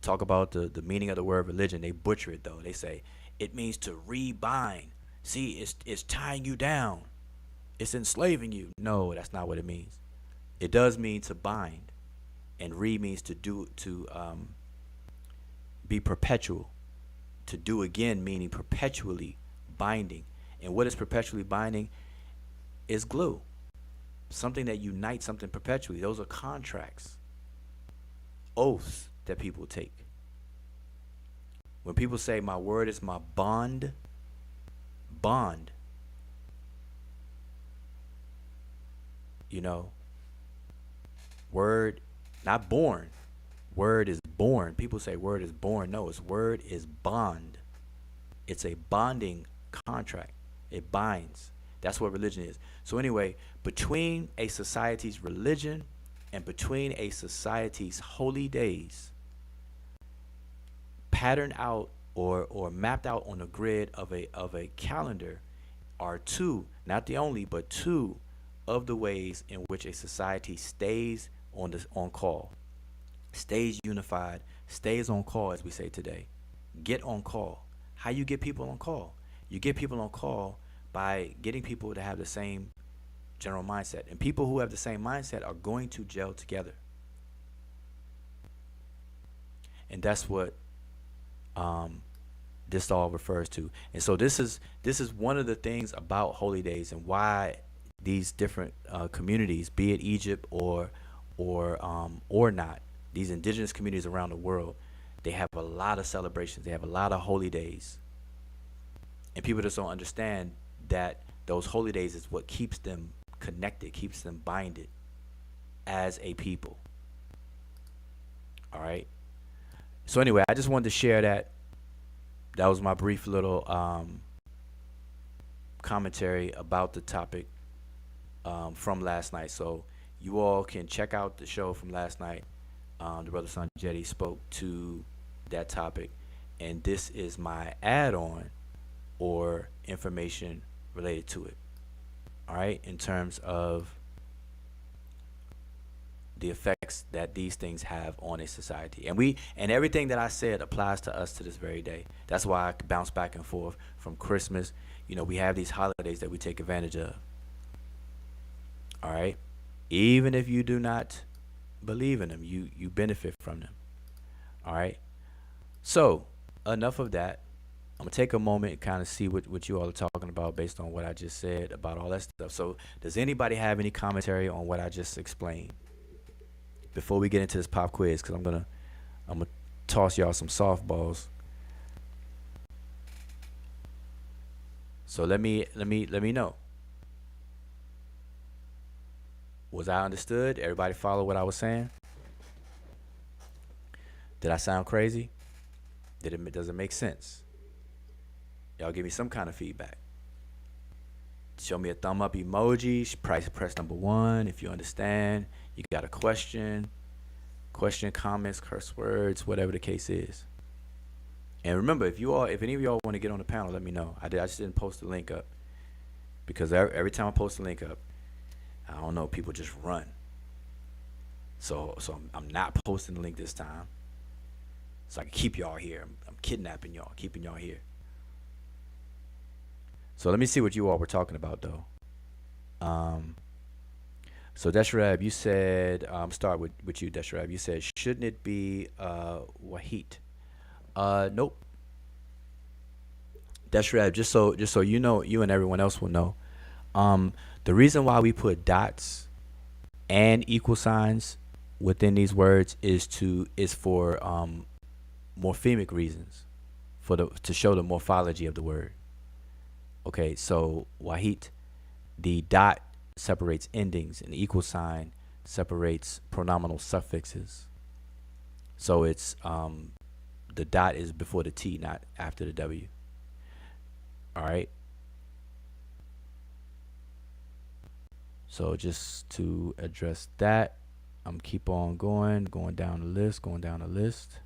talk about the meaning of the word religion. They butcher it though. They say it means to rebind. See, it's tying you down. It's enslaving you. No, that's not what it means. It does mean to bind, and re means to be perpetual. To do again, meaning perpetually binding. And what is perpetually binding? Is glue. Something that unites something perpetually. Those are contracts. Oaths that people take. When people say my word is my bond, word, not born. Word is born. People say word is born. No, it's word is bond. It's a bonding contract. It binds. That's what religion is. So anyway, between a society's religion and between a society's holy days, patterned out or mapped out on a grid of a calendar, are two, not the only, but two of the ways in which a society stays on call, stays unified, stays on call, as we say today. Get on call. How you get people on call? You get people on call by getting people to have the same general mindset. And people who have the same mindset are going to gel together. And that's what this all refers to. And so this is one of the things about holy days and why these different communities, be it Egypt or not, these indigenous communities around the world, they have a lot of celebrations. They have a lot of holy days. And people just don't understand that those holy days is what keeps them connected, keeps them binded as a people. All right. So anyway, I just wanted to share that. That was my brief little commentary about the topic from last night. So you all can check out the show from last night. The brother Sanjetti spoke to that topic, and this is my add-on or information related to it. All right, in terms of the effects that these things have on a society, and everything that I said applies to us to this very day. That's why I bounce back and forth from Christmas. We have these holidays that we take advantage of. All right, even if you do not believe in them, you benefit from them. All right. So enough of that. I'm gonna take a moment and kind of see what you all are talking about based on what I just said about all that stuff. So does anybody have any commentary on what I just explained before we get into this pop quiz? Because I'm gonna toss y'all some softballs. So let me know. Was I understood? Everybody follow what I was saying? Did I sound crazy? Does it make sense? Y'all give me some kind of feedback. Show me a thumb up emoji. Press number 1 if you understand. You got a question, comments, curse words, whatever the case is. And remember, if any of y'all want to get on the panel, let me know. I just didn't post the link up because every time I post the link up, I don't know, people just run. So I'm not posting the link this time, so I can keep y'all here. I'm kidnapping y'all, keeping y'all here. So let me see what you all were talking about, though. So Deshrab, you said, start with you, Deshrab. You said, shouldn't it be Wahit? Nope. Deshrab, just so you know, you and everyone else will know. The reason why we put dots and equal signs within these words is for morphemic reasons, to show the morphology of the word. Okay, so Wahit, the dot separates endings, and the equal sign separates pronominal suffixes. So it's the dot is before the T, not after the W. All right. So just to address that, I'm keep on going down the list.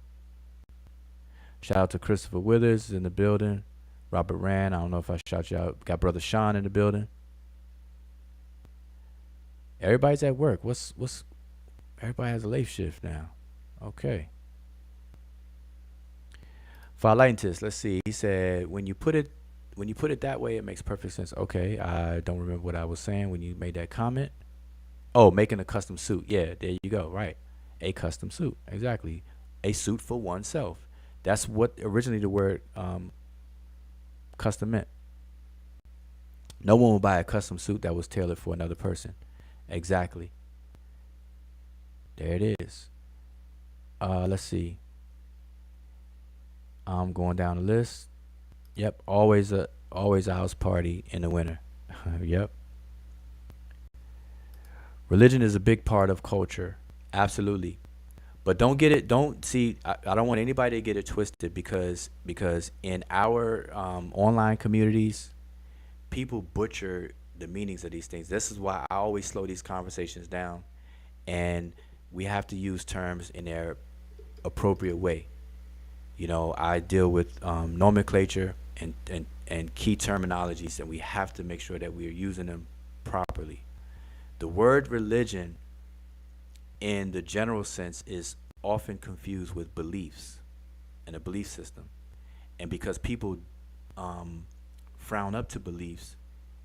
Shout out to Christopher Withers in the building. Robert Rand, I don't know if I shout you out. Got brother Sean in the building. Everybody's at work. What's everybody has a late shift now. Okay. Phalantis, let's see. He said when you put it that way, it makes perfect sense. Okay, I don't remember what I was saying when you made that comment. Oh, making a custom suit. Yeah, there you go. Right. A custom suit. Exactly. A suit for oneself. That's what originally the word custom meant. No one will buy a custom suit that was tailored for another person. Exactly. There it is. Let's see. I'm going down the list. Yep, always a house party in the winter. Yep. Religion is a big part of culture. Absolutely. But don't get it. Don't see. I don't want anybody to get it twisted because in our online communities, people butcher the meanings of these things. This is why I always slow these conversations down, and we have to use terms in their appropriate way. You know, I deal with nomenclature and key terminologies, and we have to make sure that we are using them properly. The word religion, in the general sense, is often confused with beliefs and a belief system. And because people frown up to beliefs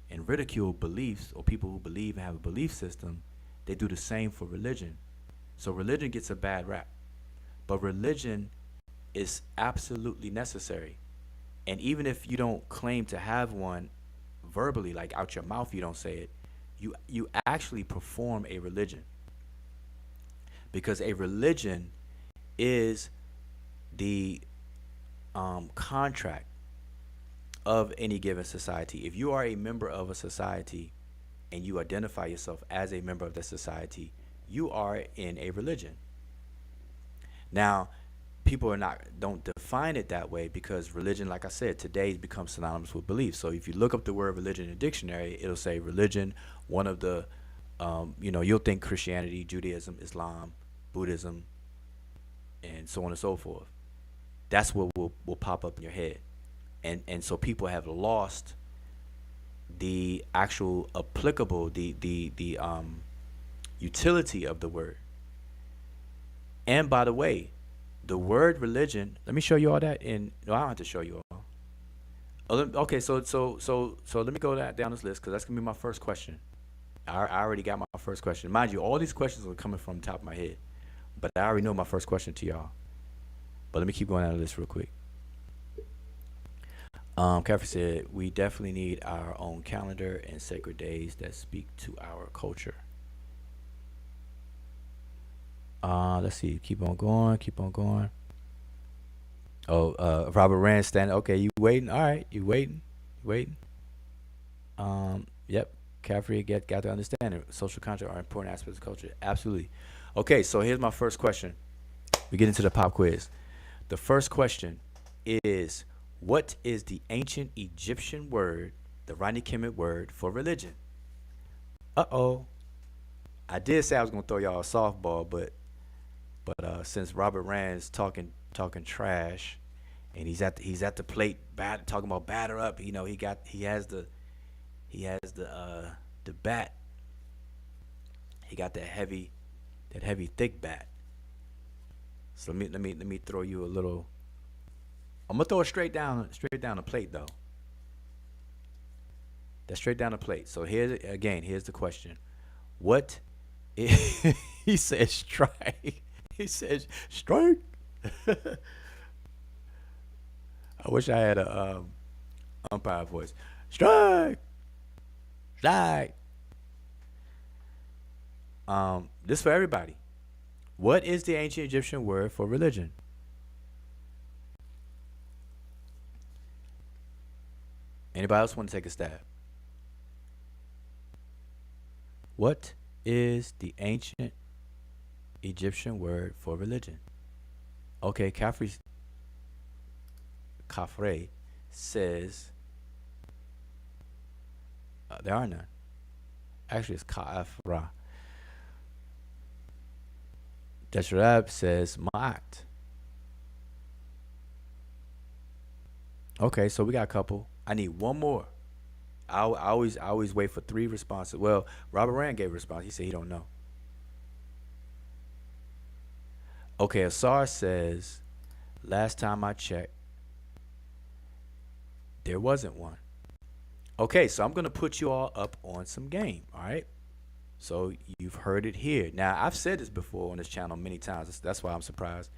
and ridicule beliefs, or people who believe and have a belief system, they do the same for religion. So religion gets a bad rap. But religion is absolutely necessary. And even if you don't claim to have one verbally, like out your mouth, you don't say it, you actually perform a religion. Because a religion is the contract of any given society. If you are a member of a society and you identify yourself as a member of the society, you are in a religion. Now, people don't define it that way because religion, like I said, today becomes synonymous with belief. So if you look up the word religion in a dictionary, it'll say religion, one of the, you'll think Christianity, Judaism, Islam, Buddhism, and so on and so forth. That's what will pop up in your head. And so people have lost the actual applicable, the utility of the word. And by the way, the word religion, let me show you all that no, I don't have to show you all. Okay, so let me go down this list because that's going to be my first question. I already got my first question. Mind you, all these questions are coming from the top of my head, but I already know my first question to y'all. But let me keep going down the list real quick. Caffrey said, we definitely need our own calendar and sacred days that speak to our culture. Let's see. Keep on going. Oh, Robert Rand standing. Okay, you waiting? All right, you waiting? Yep. Caffrey got to understand it. Social contract are important aspects of culture. Absolutely. Okay, so here's my first question. We get into the pop quiz. The first question is, what is the ancient Egyptian word, the Ronnie Kemet word for religion? Uh-oh. I did say I was gonna throw y'all a softball, but since Robert Rand's talking trash, and he's at the plate, talking about batter up. You know, he has the bat. He got that heavy thick bat. So let me throw you a little. I'm gonna throw it straight down the plate though. That's straight down the plate. So here's the question. What is, he says strike. He says strike. I wish I had a umpire voice. Strike. This for everybody. What is the ancient Egyptian word for religion? Anybody else want to take a stab? What is the ancient Egyptian word for religion? Okay, Kafre says there are none. Actually, it's Kafra. Deshrab says Ma'at. Okay, so we got a couple. I need one more. I always wait for 3 responses. Well, Robert Rand gave a response. He said he don't know. Okay, Asar says, last time I checked, there wasn't one. Okay, so I'm going to put you all up on some game, all right? So you've heard it here. Now, I've said this before on this channel many times. That's why I'm surprised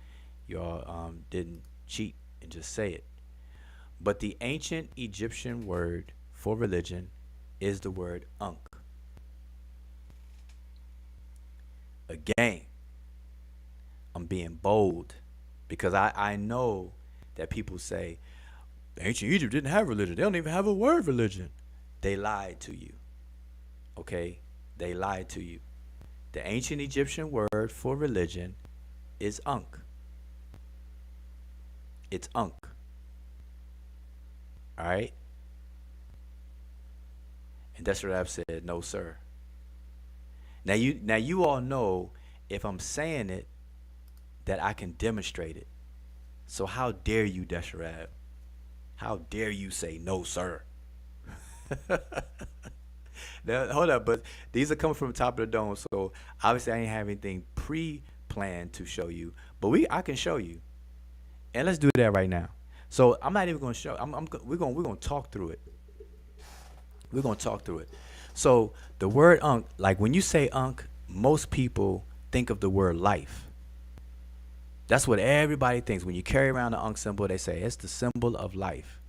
y'all didn't cheat and just say it. But the ancient Egyptian word for religion is the word Ankh. Again, I'm being bold because I know that people say ancient Egypt didn't have religion. They don't even have a word religion. They lied to you. Okay? They lied to you. The ancient Egyptian word for religion is unk. It's unk. All right? And Desharab said, no, sir. Now you all know if I'm saying it that I can demonstrate it. So how dare you, Desharab? How dare you say no, sir? Now, hold up, but these are coming from the top of the dome, so obviously I ain't have anything pre-planned to show you, but I can show you, and let's do that right now. So I'm not even gonna show. We're gonna talk through it. We're gonna talk through it. So the word unk, like when you say unk, most people think of the word life. That's what everybody thinks. When you carry around the unk symbol, they say it's the symbol of life.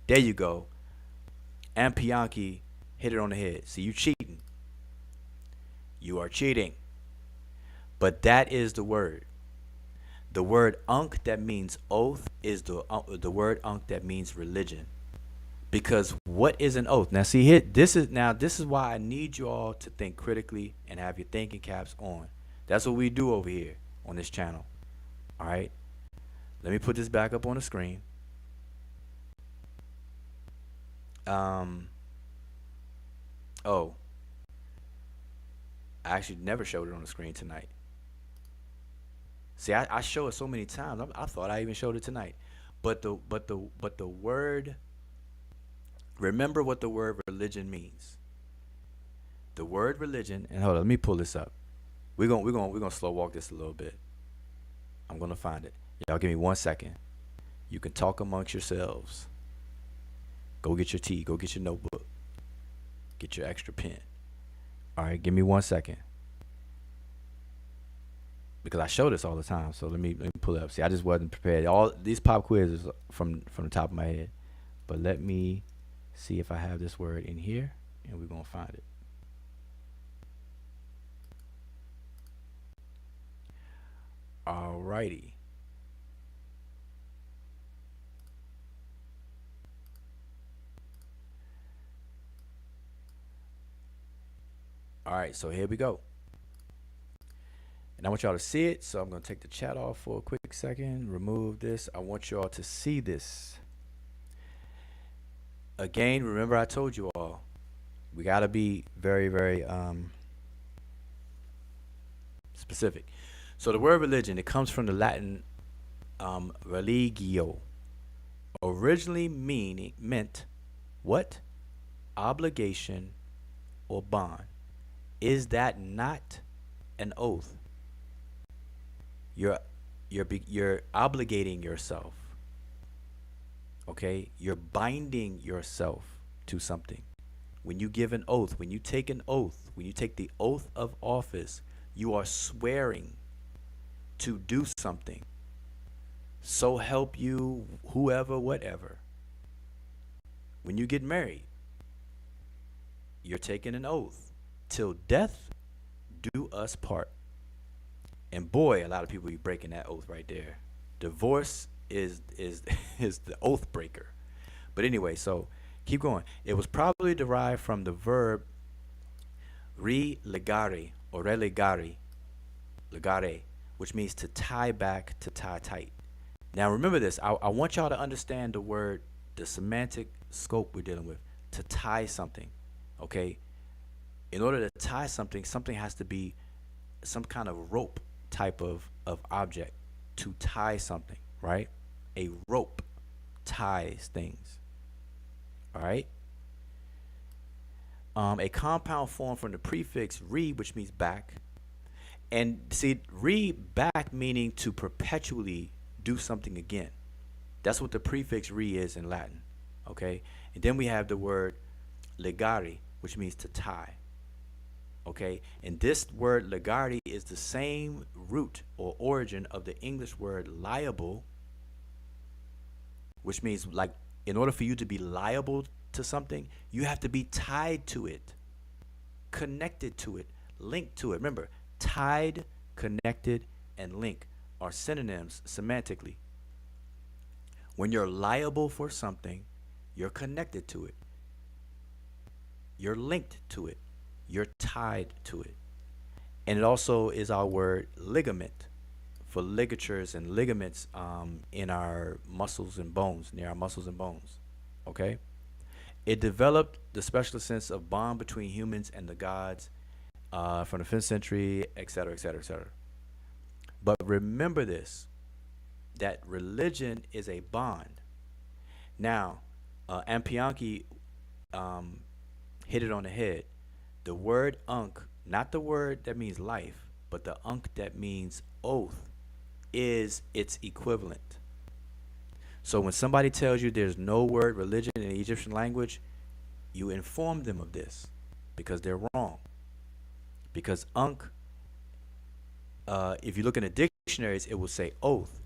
There you go. And Pianki hit it on the head. See, you cheating. You are cheating. But that is the word. The word unk that means oath is the word unk that means religion. Because what is an oath? Now see here, this is why I need you all to think critically and have your thinking caps on. That's what we do over here on this channel. All right? Let me put this back up on the screen. Oh, I actually never showed it on the screen tonight. See, I show it so many times. I thought I even showed it tonight. But the word, remember what the word religion means. The word religion, and hold on, let me pull this up. We're gonna slow walk this a little bit. I'm gonna find it. Y'all give me 1 second. You can talk amongst yourselves. Go get your tea. Go get your notebook. Get your extra pen. All right, give me 1 second. Because I show this all the time, so let me pull it up. See, I just wasn't prepared. All these pop quizzes from the top of my head. But let me see if I have this word in here, and we're gonna find it. Alrighty. All right, so here we go. And I want y'all to see it, so I'm going to take the chat off for a quick second, remove this. I want y'all to see this. Again, remember I told you all, we got to be very, very specific. So the word religion, it comes from the Latin religio. Originally meant what? Obligation or bond. Is that not an oath? You're obligating yourself. Okay? You're binding yourself to something. When you give an oath, when you take an oath, when you take the oath of office, you are swearing to do something. So help you, whoever, whatever. When you get married, you're taking an oath. Till death do us part. And boy, a lot of people be breaking that oath right there. Divorce is the oath breaker. But anyway, so keep going. It was probably derived from the verb relegare or relegare, which means to tie back, to tie tight. Now remember this. I want y'all to understand the word, the semantic scope we're dealing with. To tie something, okay? In order to tie something, something has to be some kind of rope type of object to tie something, right? A rope ties things, all right? A compound formed from the prefix re, which means back. And see, re, back, meaning to perpetually do something again. That's what the prefix re is in Latin, okay? And then we have the word legare, which means to tie. Okay, and this word legare is the same root or origin of the English word liable, which means, like, in order for you to be liable to something, you have to be tied to it, connected to it, linked to it. Remember, tied, connected, and link are synonyms semantically. When you're liable for something, you're connected to it, you're linked to it, you're tied to it. And it also is our word ligament for ligatures and ligaments in our muscles and bones, near our muscles and bones. Okay? It developed the special sense of bond between humans and the gods from the 5th century, et cetera, et cetera, et cetera. But remember this, that religion is a bond. Now, Ampianki hit it on the head. The word unk, not the word that means life, but the unk that means oath, is its equivalent. So when somebody tells you there's no word religion in the Egyptian language, you inform them of this because they're wrong. Because unk, if you look in the dictionaries, it will say oath,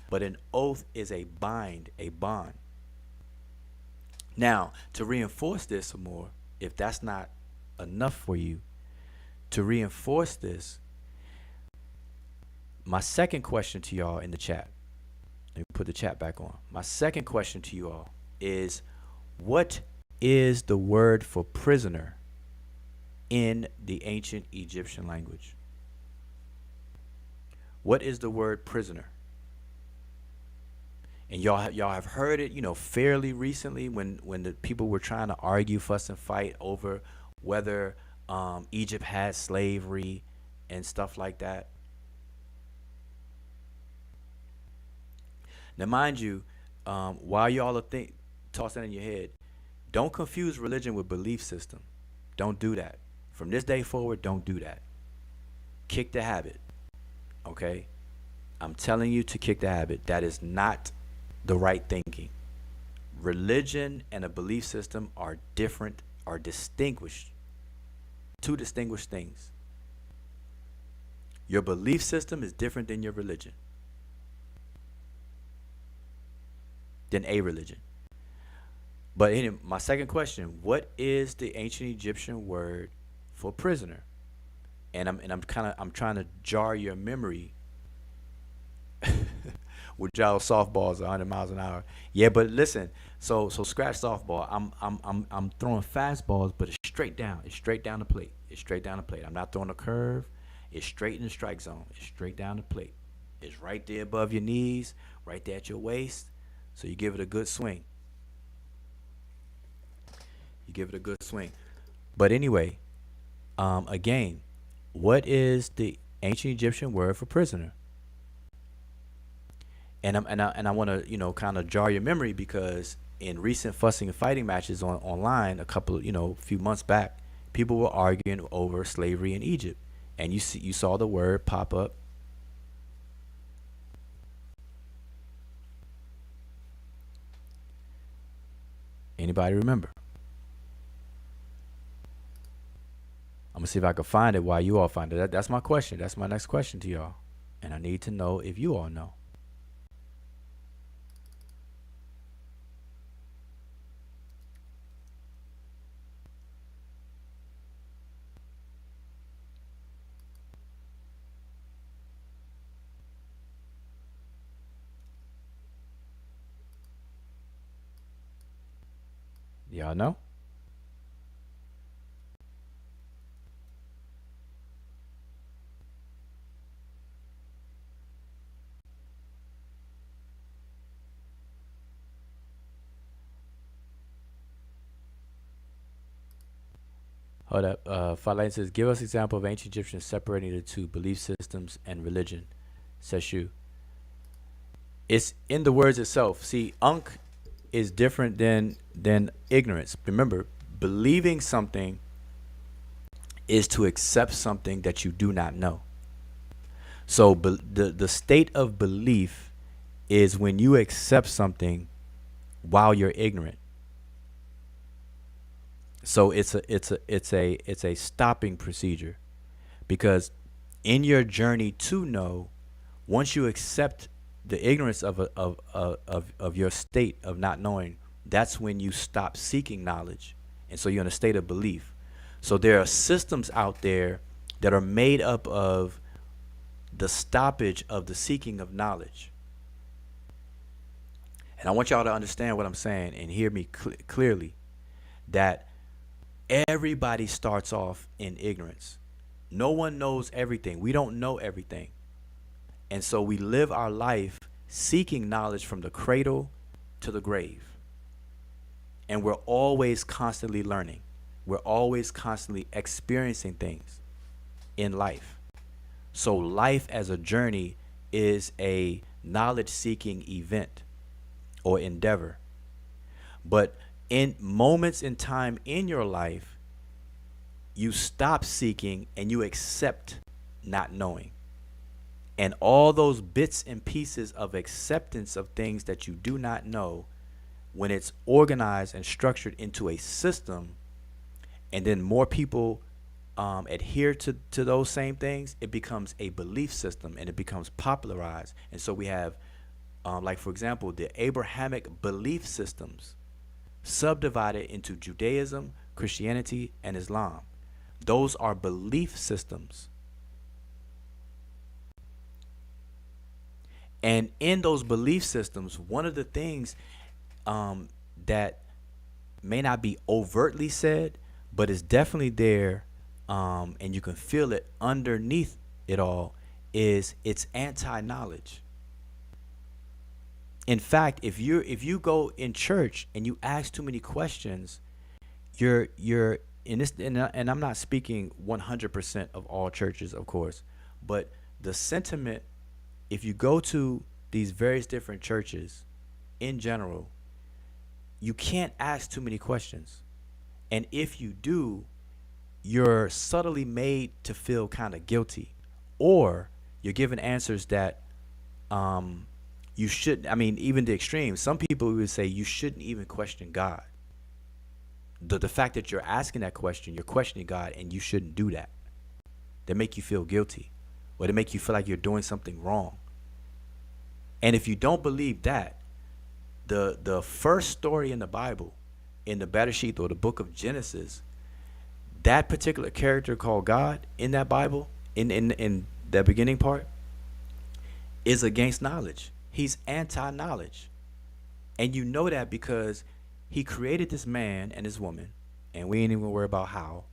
but an oath is a bind, a bond. Now, to reinforce this some more, if that's not enough for you, to reinforce this, my second question to y'all in the chat, let me put the chat back on. My second question to you all is, what is the word for prisoner in the ancient Egyptian language? What is the word prisoner? And y'all have heard it, fairly recently when the people were trying to argue, fuss, and fight over whether Egypt had slavery and stuff like that. Now, mind you, while y'all are tossing in your head, don't confuse religion with belief system. Don't do that. From this day forward, don't do that. Kick the habit. Okay? I'm telling you to kick the habit. That is not the right thinking. Religion and a belief system are different, are distinguished. Two distinguished things. Your belief system is different than your religion. Than a religion. But anyway, my second question, what is the ancient Egyptian word for prisoner? And I'm trying to jar your memory with y'all softballs 100 miles an hour. Yeah, but listen, so scratch softball. I'm throwing fastballs, but it's straight down. It's straight down the plate. It's straight down the plate. I'm not throwing a curve. It's straight in the strike zone. It's straight down the plate. It's right there above your knees, right there at your waist. So you give it a good swing. You give it a good swing. But anyway, again, what is the ancient Egyptian word for prisoner? And I want to kind of jar your memory, because in recent fussing and fighting matches online few months back, people were arguing over slavery in Egypt, and you saw the word pop up. Anybody remember? I'm gonna see if I can find it while you all find it. That's my question. That's my next question to y'all, and I need to know if you all know. Y'all know? Hold up. Falain says, give us example of ancient Egyptians separating the two, belief systems and religion. Seshu. It's in the words itself. See, unk is different than ignorance. Remember, believing something is to accept something that you do not know. So the state of belief is when you accept something while you're ignorant. So it's a stopping procedure, because in your journey to know, once you accept the ignorance of your state of not knowing, that's when you stop seeking knowledge, and so you're in a state of belief. So there are systems out there that are made up of the stoppage of the seeking of knowledge. And I want y'all to understand what I'm saying and hear me clearly, that everybody starts off in ignorance. No one knows everything. We don't know everything. And so we live our life seeking knowledge from the cradle to the grave. And we're always constantly learning. We're always constantly experiencing things in life. So life as a journey is a knowledge-seeking event or endeavor. But in moments in time in your life, you stop seeking and you accept not knowing. And all those bits and pieces of acceptance of things that you do not know, when it's organized and structured into a system, and then more people adhere to those same things, it becomes a belief system and it becomes popularized. And so we have, like, for example, the Abrahamic belief systems subdivided into Judaism, Christianity, and Islam. Those are belief systems. And in those belief systems, one of the things that may not be overtly said, but is definitely there, and you can feel it underneath it all, is it's anti-knowledge. In fact, if you go in church and you ask too many questions, you're in this, and I'm not speaking 100% of all churches, of course, but the sentiment, if you go to these various different churches in general, you can't ask too many questions. And if you do, you're subtly made to feel kind of guilty, or you're given answers that you should. I mean, even the extreme. Some people would say you shouldn't even question God. The fact that you're asking that question, you're questioning God, and you shouldn't do that. They make you feel guilty, or they make you feel like you're doing something wrong. And if you don't believe that, the first story in the Bible, in the Bereshit or the book of Genesis, that particular character called God in that Bible, in the beginning part, is against knowledge. He's anti-knowledge. And you know that because he created this man and this woman, and we ain't even worry about how,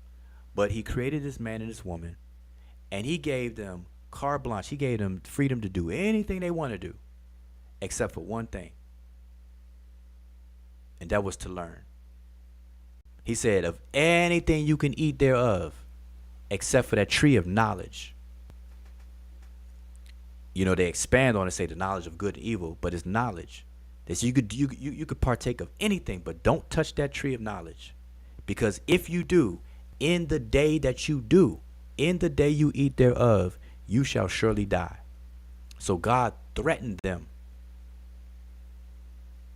but he created this man and this woman, and he gave them carte blanche. He gave them freedom to do anything they want to do, except for one thing, and that was to learn. He said, of anything you can eat thereof, except for that tree of knowledge. You know, they expand on it, say the knowledge of good and evil, but it's knowledge. That you could partake of anything, but don't touch that tree of knowledge. Because if you do, in the day that you do, in the day you eat thereof, you shall surely die. So God threatened them.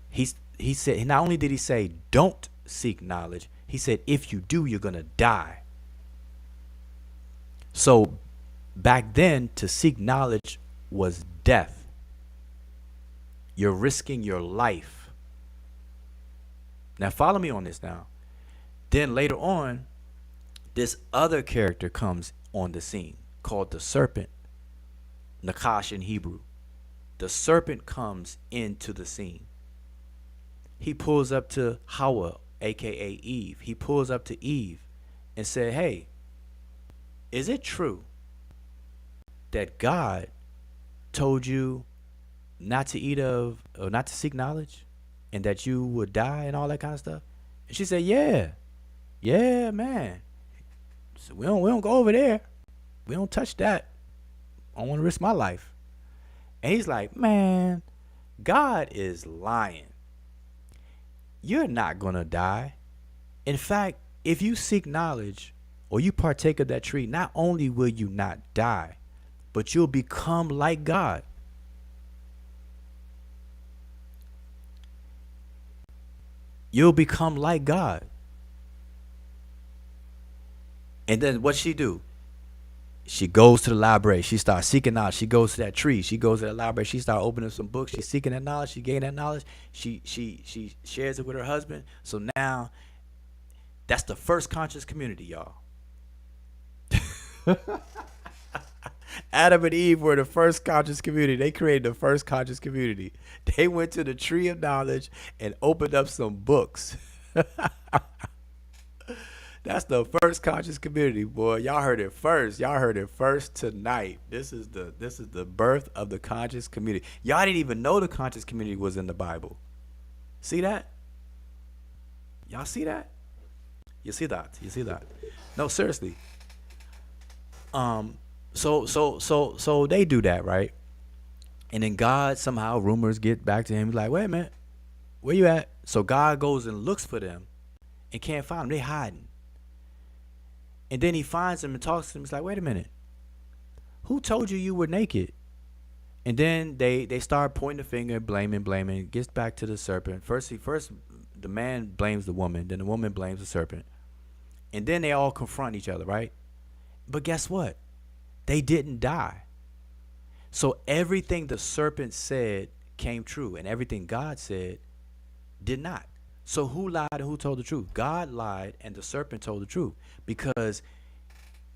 He said, not only did he say, don't seek knowledge, he said, if you do, you're going to die. So back then, to seek knowledge was death. You're risking your life. Now follow me on this now. Then later on, this other character comes on the scene called the serpent, Nakash in Hebrew. The serpent comes into the scene. He pulls up to Hawa, aka Eve. He pulls up to Eve and said, hey, is it true that God told you not to eat of, or not to seek knowledge, and that you would die and all that kind of stuff? And she said, yeah, man. So we don't go over there. We don't touch that. I don't want to risk my life. And he's like, man, God is lying. You're not gonna die. In fact, if you seek knowledge or you partake of that tree, not only will you not die, but you'll become like God. You'll become like God. And then what she do? She goes to the library. She starts seeking knowledge. She goes to that tree. She goes to the library. She starts opening some books. She's seeking that knowledge. She gained that knowledge. She shares it with her husband. So now, that's the first conscious community, y'all. Adam and Eve were the first conscious community. They created the first conscious community. They went to the tree of knowledge and opened up some books. That's the first conscious community, boy. Y'all heard it first. Y'all heard it first tonight. This is the birth of the conscious community. Y'all didn't even know the conscious community was in the Bible. See that? Y'all see that? You see that? You see that? No, seriously. So they do that, right? And then God somehow rumors get back to him. He's like, wait a minute, where you at? So God goes and looks for them and can't find them. They hiding. And then he finds them and talks to them. He's like, wait a minute, who told you were naked? And then they start pointing the finger, blaming. It gets back to the serpent. First the man blames the woman, then the woman blames the serpent. And then they all confront each other, right? But guess what? They didn't die. So everything the serpent said came true, and everything God said did not. So who lied and who told the truth? God lied and the serpent told the truth, because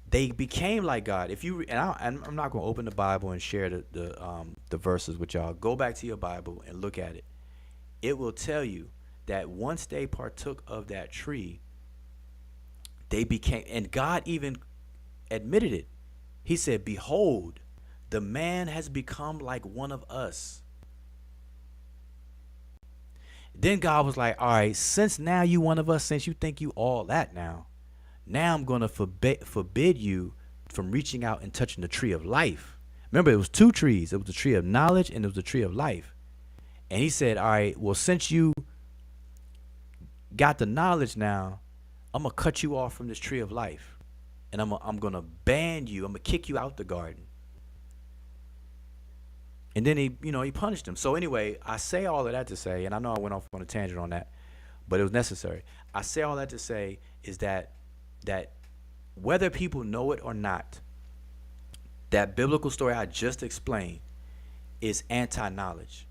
they became like God. If you I'm not going to open the Bible and share the verses with y'all. Go back to your Bible and look at it. It will tell you that once they partook of that tree, they became, and God even admitted it. He said, behold, the man has become like one of us. Then God was like, all right, since now you one of us, since you think you all that now I'm going to forbid you from reaching out and touching the tree of life. Remember, it was two trees. It was the tree of knowledge and it was the tree of life. And he said, all right, well, since you got the knowledge now, I'm going to cut you off from this tree of life. And I'm going to ban you. I'm going to kick you out the garden. And then he punished him. So anyway, I say all of that to say, and I know I went off on a tangent on that, but it was necessary. I say all that to say is that whether people know it or not, that biblical story I just explained is anti-knowledge.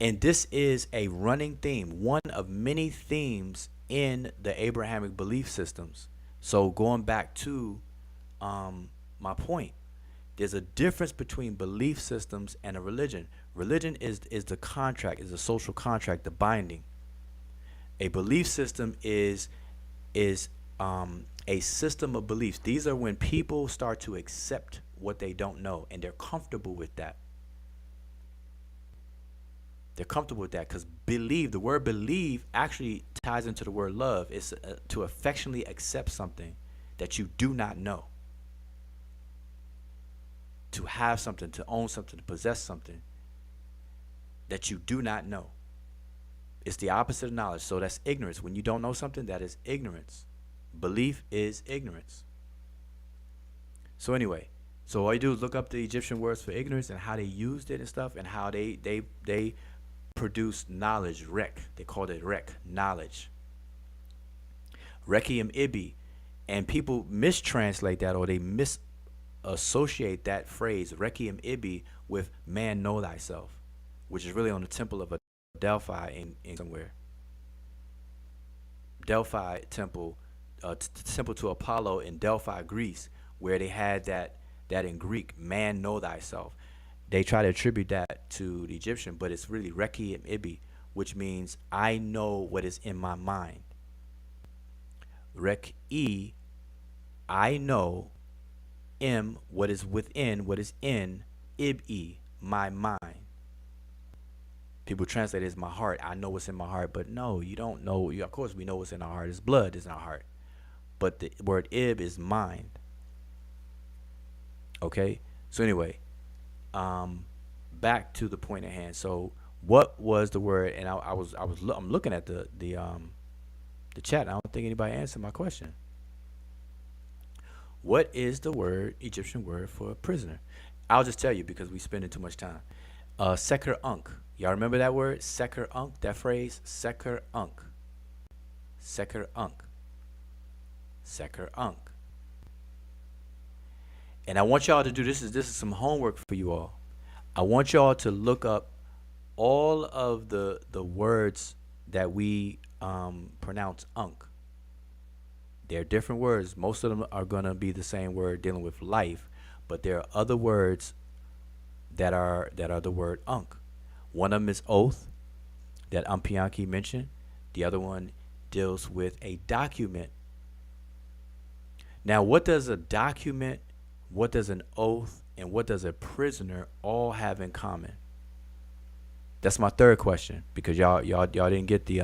And this is a running theme, one of many themes in the Abrahamic belief systems. So going back to my point, there's a difference between belief systems and a religion. Religion is the contract, is a social contract, the binding. A belief system is a system of beliefs. These are when people start to accept what they don't know, and they're comfortable with that. They're comfortable with that because believe, the word believe actually ties into the word love. It's to affectionately accept something that you do not know. To have something, to own something, to possess something that you do not know. It's the opposite of knowledge. So that's ignorance. When you don't know something, that is ignorance. Belief is ignorance. So anyway, so all you do is look up the Egyptian words for ignorance and how they used it and stuff, and how they produced knowledge, rek. They called it rek, knowledge. Rekiem ibi. And people mistranslate that, or they misassociate that phrase, rekiem ibi, with man know thyself, which is really on the temple of a Delphi in somewhere. Delphi temple, temple to Apollo in Delphi, Greece, where they had that in Greek, man know thyself. They try to attribute that to the Egyptian, but it's really rekiem ibi, which means I know what is in my mind. Rek-e, I know, im, what is within, what is in, ib-e, my mind. People translate it as my heart. I know what's in my heart, but no, you don't know. Of course, we know what's in our heart. It's blood is in our heart. But the word ib is mind. Okay? So anyway, back to the point at hand. So what was the word? And I'm looking at the chat. I don't think anybody answered my question. What is the word, Egyptian word for prisoner? I'll just tell you because we spending too much time. Seker unk. Y'all remember that word? Seker unk, that phrase? Seker unk. Seker unk. Seker unk. And I want y'all to do this is some homework for you all. I want y'all to look up all of the words that we pronounce unk. They're different words. Most of them are going to be the same word dealing with life, but there are other words that are the word unk. One of them is oath that Ampianki mentioned. The other one deals with a document Now, what does a document, what does an oath, and what does a prisoner all have in common? That's my third question, because y'all didn't get the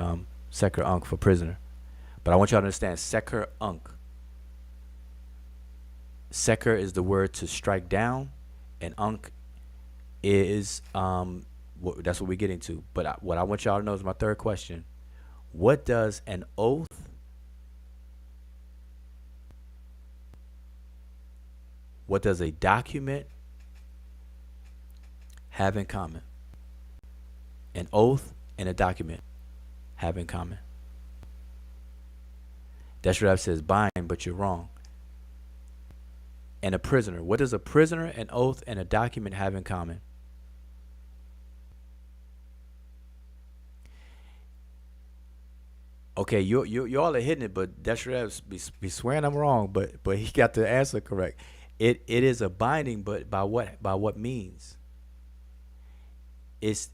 Seker Unk for prisoner. But I want y'all to understand Seker Unk. Seker is the word to strike down, and Unk is that's what we're getting to. But what I want y'all to know is my third question. What does an oath, what does a document have in common? An oath and a document have in common. That's what says bind, but you're wrong. And a prisoner. What does a prisoner, an oath, and a document have in common? Okay, you all are hitting it, but Desharev be swearing I'm wrong, but he got the answer correct. It is a binding, but by what means? It's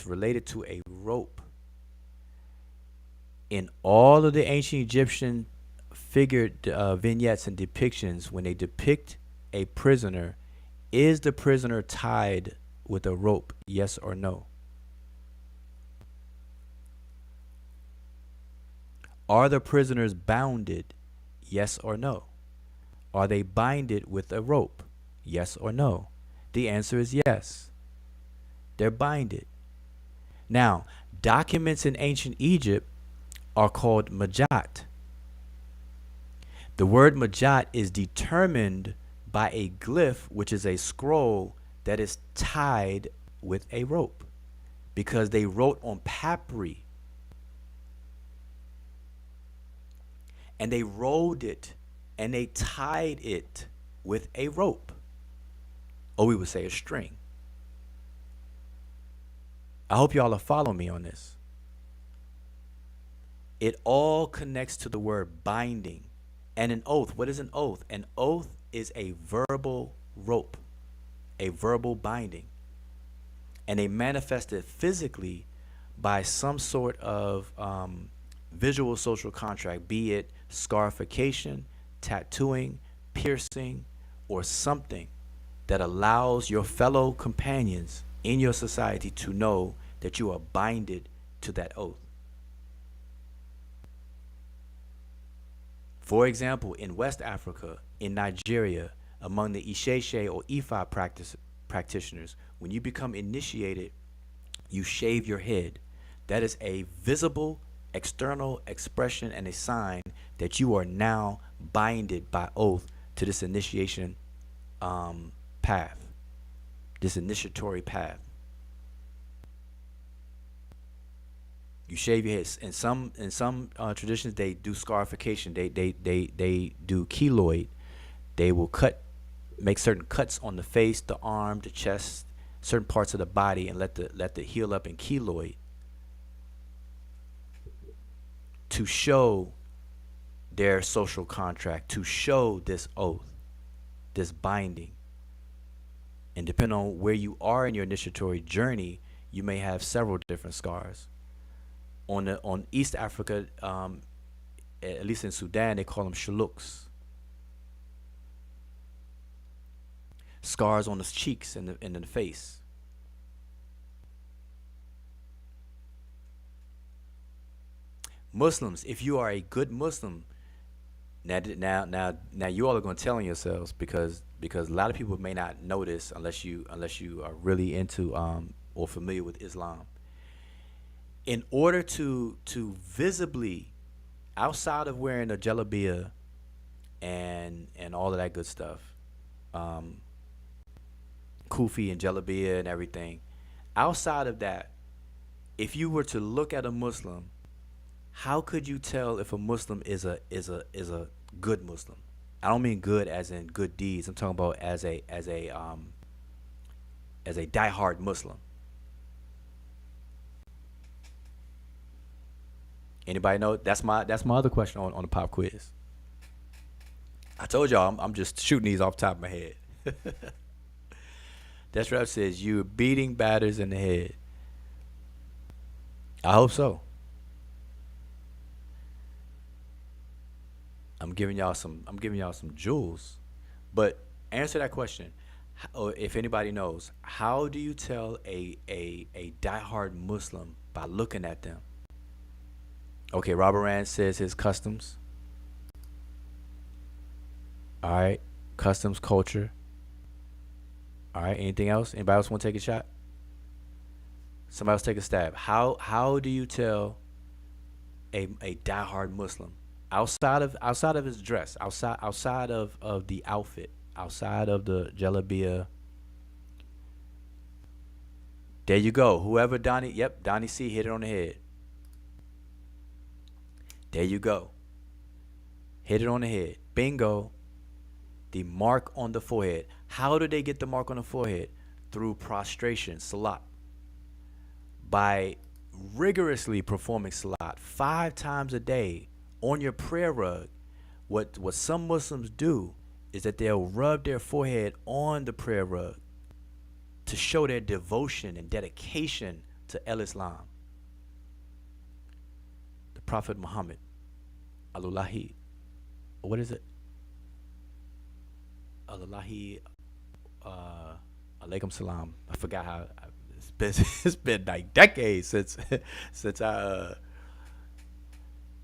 related to a rope. In all of the ancient Egyptian figured vignettes and depictions, when they depict a prisoner, is the prisoner tied with a rope? Yes or no? Are the prisoners bounded? Yes or no? Are they binded with a rope? Yes or no? The answer is yes. They're binded. Now, documents in ancient Egypt are called majat. The word majat is determined by a glyph, which is a scroll that is tied with a rope, because they wrote on papyri and they rolled it and they tied it with a rope, or we would say a string. I hope y'all are following me on this. It all connects to the word binding. And an oath. What is an oath? An oath is a verbal rope, a verbal binding. And they manifest it physically by some sort of visual social contract, be it scarification, tattooing, piercing, or something that allows your fellow companions in your society to know that you are binded to that oath. For example, in West Africa, in Nigeria, among the Isheshe or Ifa practitioners, when you become initiated, you shave your head. That is a visible external expression and a sign that you are now binded by oath to this initiation path, this initiatory path. You shave your head. In some traditions, they do scarification. They do keloid. They will make certain cuts on the face, the arm, the chest, certain parts of the body, and let the heal up in keloid to show their social contract, to show this oath, this binding. And depending on where you are in your initiatory journey, you may have several different scars. On East Africa, at least in Sudan, they call them shaluks. Scars on the cheeks and the face. Muslims, if you are a good Muslim, now you all are going to tell on yourselves, because a lot of people may not know this unless you are really into or familiar with Islam. In order to visibly, outside of wearing a jalabiyah and all of that good stuff, kufi and jalabiyah and everything, outside of that, if you were to look at a Muslim, how could you tell if a Muslim is a good Muslim? I don't mean good as in good deeds. I'm talking about as a diehard Muslim. Anybody know? That's my other question on the pop quiz. I told y'all I'm just shooting these off the top of my head. That's what it says. You're beating batters in the head. I hope so. I'm giving y'all some. I'm giving y'all some jewels. But answer that question. Or if anybody knows, how do you tell a diehard Muslim by looking at them? Okay, Robert Rand says his customs. All right, customs, culture. All right, anything else? Anybody else want to take a shot? Somebody else take a stab. How do you tell a diehard Muslim outside of his dress, outside of the outfit, outside of the jalabia? There you go. Whoever Donnie, yep, Donnie C hit it on the head. There you go. Hit it on the head. Bingo. The mark on the forehead. How do they get the mark on the forehead? Through prostration, salat. By rigorously performing salat 5 times a day on your prayer rug. What some Muslims do is that they'll rub their forehead on the prayer rug to show their devotion and dedication to Islam. The Prophet Muhammad, Alulahi, what is it? Alulahi, alaikum salam. I forgot how. It's been like decades since I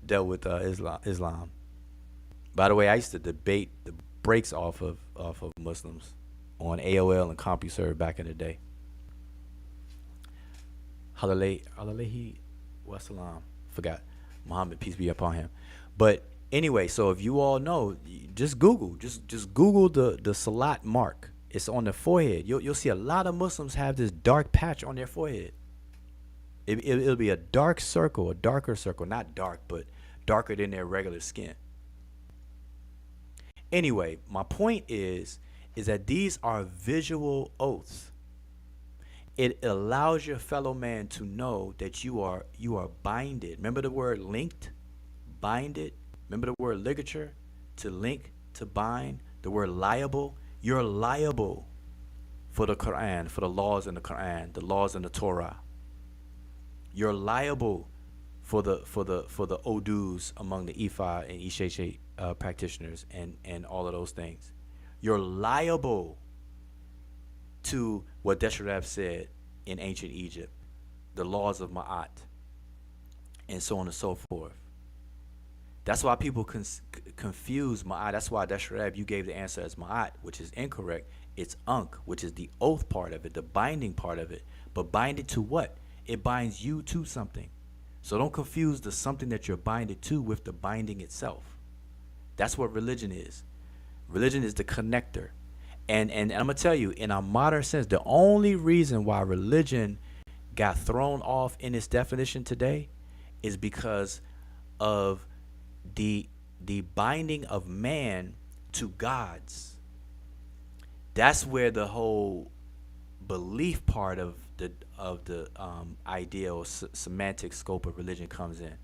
dealt with Islam. By the way, I used to debate the brakes off of Muslims on AOL and CompuServe back in the day. Alaihi wasalam. Forgot. Muhammad, peace be upon him. But anyway, so if you all know, just Google the salat mark. It's on the forehead. You'll see a lot of Muslims have this dark patch on their forehead. It'll be a dark circle, a darker circle, not dark, but darker than their regular skin. Anyway, my point is that these are visual oaths. It allows your fellow man to know that you are binded. Remember the word linked, binded. Remember the word ligature, to link, to bind. The word liable. You're liable for the Quran, for the laws in the Quran, the laws in the Torah. You're liable for the odus among the Ifa and Isheshe practitioners and all of those things. You're liable to what Desharab said in ancient Egypt, the laws of Ma'at, and so on and so forth. That's why people confuse Ma'at. That's why Desharab, you gave the answer as Ma'at, which is incorrect. It's Unk, which is the oath part of it, the binding part of it. But bind it to what? It binds you to something. So don't confuse the something that you're binded to with the binding itself. That's what religion is. Religion is the connector. And I'm going to tell you, in our modern sense, the only reason why religion got thrown off in its definition today is because of the binding of man to gods. That's where the whole belief part of the idea or semantic scope of religion comes in,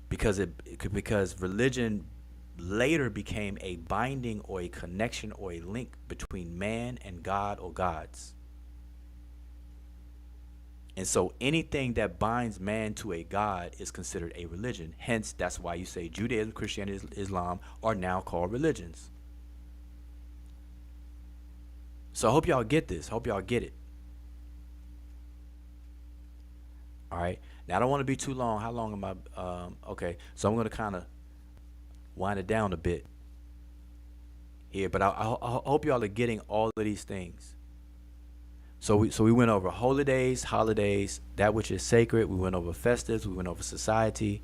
because religion later became a binding or a connection or a link between man and God or gods. And so anything that binds man to a god is considered a religion. Hence, that's why you say Judaism, Christianity, Islam are now called religions. So I hope y'all get this. Hope y'all get it. All right. Now, I don't want to be too long. How long am I? Okay. So I'm going to kind of wind it down a bit here. But I hope y'all are getting all of these things. So we went over holidays, that which is sacred. We went over festives. We went over society.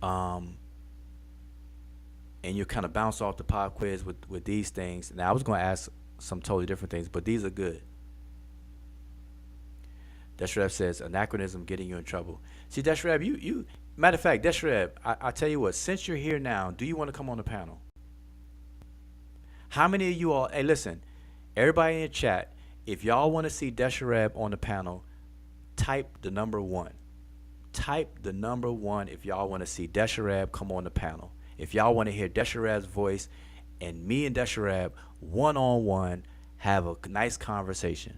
And you kind of bounce off the pop quiz with these things. Now, I was going to ask some totally different things, but these are good. Deshreb says, anachronism getting you in trouble. See, Deshreb, you matter of fact, Deshreb, I tell you what, since you're here now, do you want to come on the panel? How many of you all, hey, listen, everybody in the chat, if y'all want to see Deshareb on the panel, type the number 1. Type the number 1 if y'all want to see Deshareb come on the panel. If y'all want to hear Deshareb's voice and me and Deshareb one-on-one have a nice conversation.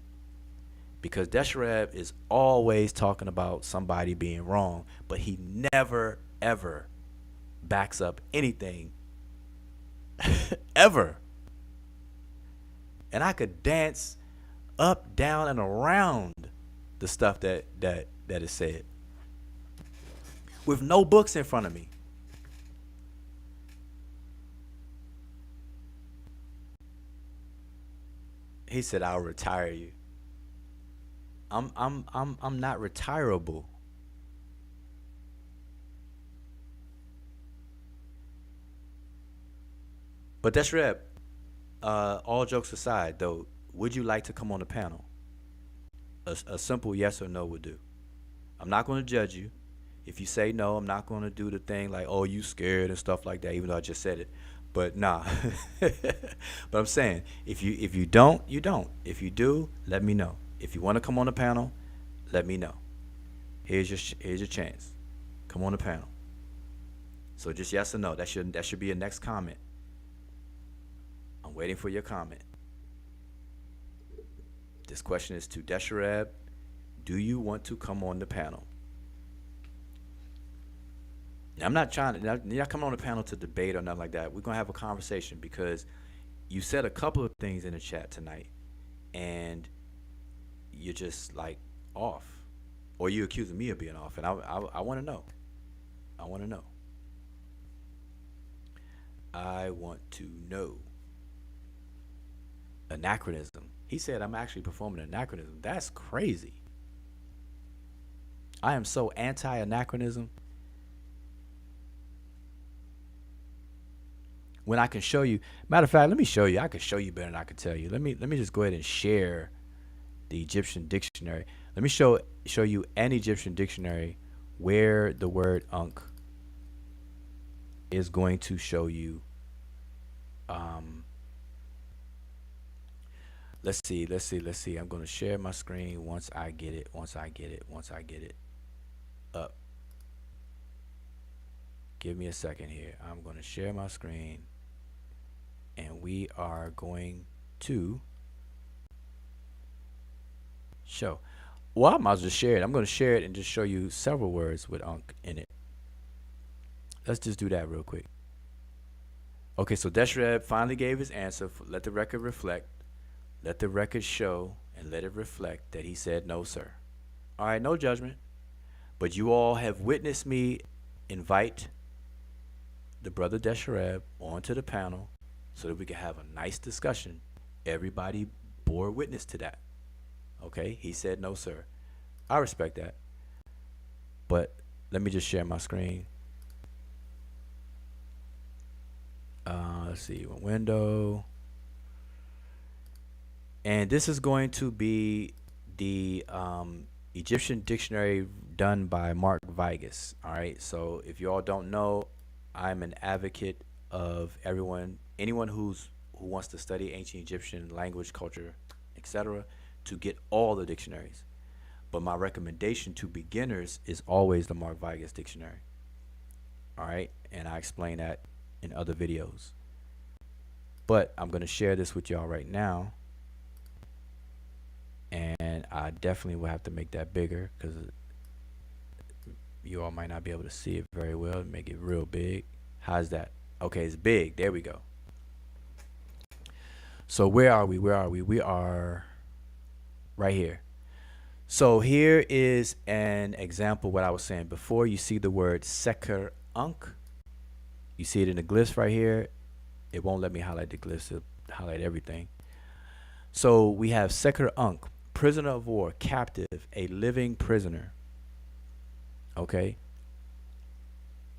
Because Deshareb is always talking about somebody being wrong, but he never, ever backs up anything ever. And I could dance up, down, and around the stuff that is said with no books in front of me. He said, "I'll retire you." I'm not retirable. But that's rep. All jokes aside, though, would you like to come on the panel? A simple yes or no would do. I'm not going to judge you. If you say no, I'm not going to do the thing like, oh, you scared and stuff like that, even though I just said it. But nah. But I'm saying, if you don't, you don't. If you do, let me know. If you want to come on the panel, let me know. Here's your chance. Come on the panel. So just yes or no. That should be your next comment. I'm waiting for your comment. This question is to Deshareb. Do you want to come on the panel? Now, I'm not trying to, you're not coming on the panel to debate or nothing like that. We're going to have a conversation because you said a couple of things in the chat tonight and you're just like off. Or you're accusing me of being off. And I want to know. I want to know. I want to know. Anachronism. He said I'm actually performing anachronism. That's crazy. I am so anti-anachronism. When I can show you, matter of fact, let me show you. I can show you better than I can tell you. Let me just go ahead and share the Egyptian dictionary. Let me show you an Egyptian dictionary where the word Ankh is going to show you. Let's see. I'm going to share my screen once I get it up. Give me a second here. I'm going to share my screen and we are going to show. Well, I might as well share it. I'm going to share it and just show you several words with Ankh in it. Let's just do that real quick. Okay, so Deshreb finally gave his answer. Let the record reflect. Let the record show and let it reflect that he said no, sir. All right, no judgment. But you all have witnessed me invite the brother Deshareb onto the panel so that we can have a nice discussion. Everybody bore witness to that. Okay, he said no, sir. I respect that. But let me just share my screen. Let's see, window. And this is going to be the Egyptian dictionary done by Mark Vigas. All right. So if you all don't know, I'm an advocate of anyone who wants to study ancient Egyptian language, culture, etc., to get all the dictionaries. But my recommendation to beginners is always the Mark Vigas dictionary. All right. And I explain that in other videos. But I'm going to share this with y'all right now. And I definitely will have to make that bigger because you all might not be able to see it very well. Make it real big. How's that? Okay, it's big. There we go. So where are we? We are right here. So here is an example of what I was saying before. You see the word Seker Ankh. You see it in the glyphs right here. It won't let me highlight the glyphs. It'll highlight everything. So we have Seker Ankh. Prisoner of war, captive, a living prisoner. Okay.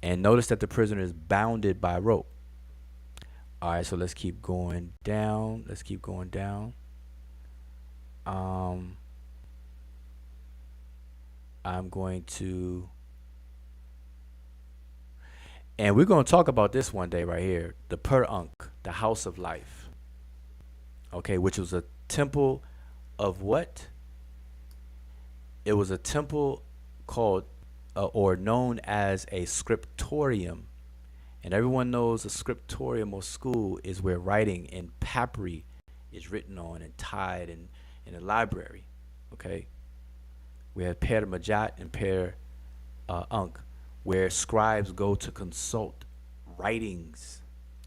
And notice that the prisoner is bounded by rope. All right, so let's keep going down. I'm going to, and we're going to talk about this one day right here. The Per Ankh, the house of life. Okay, which was a temple of what? It was a temple called or known as a scriptorium. And everyone knows a scriptorium or school is where writing in papyri is written on and tied in a library. Okay. We have Per Majat and Per Ankh, where scribes go to consult writings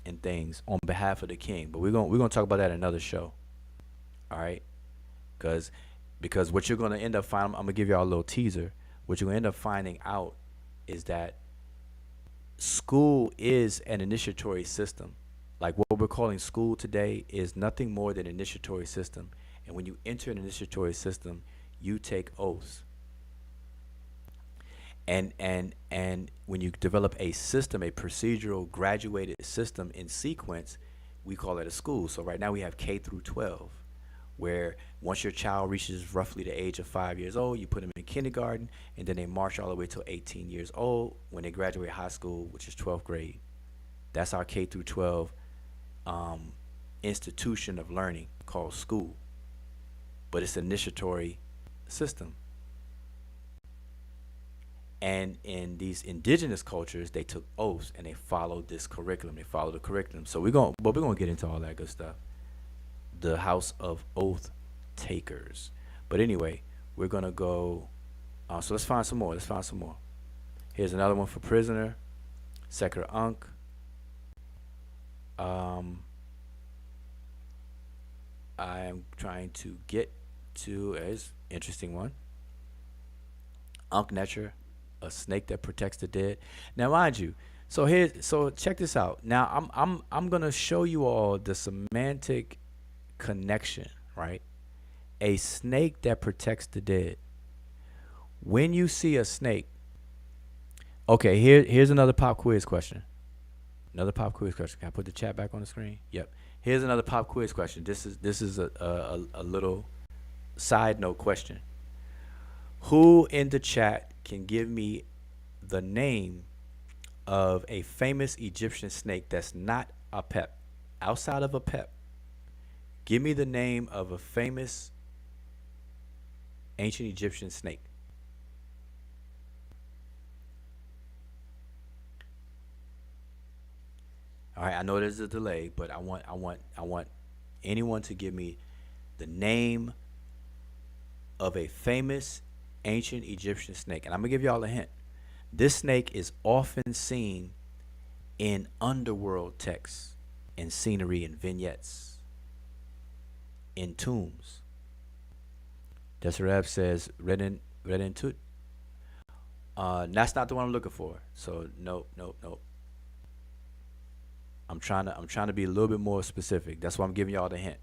and things on behalf of the king. But we're gonna talk about that in another show. All right, because what you're gonna end up finding, I'm gonna give y'all a little teaser. What you're gonna end up finding out is that school is an initiatory system. Like what we're calling school today is nothing more than an initiatory system. And when you enter an initiatory system, you take oaths. And when you develop a system, a procedural graduated system in sequence, we call it a school. So right now we have K through 12, where once your child reaches roughly the age of 5 years old, you put them in kindergarten, and then they march all the way till 18 years old when they graduate high school, which is 12th grade. That's our K through 12 institution of learning called school. But it's an initiatory system. And in these indigenous cultures, they took oaths and they followed this curriculum. They followed the curriculum. So we're gonna get into all that good stuff. The house of oath takers. But anyway, we're gonna go. So let's find some more. Here's another one for prisoner. Seker Unk. I am trying to get to a interesting one. Unk Netcher, a snake that protects the dead. Now, mind you, so check this out. Now, I'm gonna show you all the semantic connection, right? A snake that protects the dead. When you see a snake, okay, here's another pop quiz question. Can I put the chat back on the screen? Yep. Here's another pop quiz question. This is a little side note question. Who in the chat can give me the name of a famous Egyptian snake that's not a pep? Outside of a pep, give me the name of a famous ancient Egyptian snake. All right, I know there's a delay, but I want anyone to give me the name of a famous ancient Egyptian snake. And I'm gonna give y'all a hint. This snake is often seen in underworld texts, in scenery and vignettes, in tombs. Desirab says Redin Tut. That's not the one I'm looking for. So nope. I'm trying to be a little bit more specific. That's why I'm giving y'all the hint.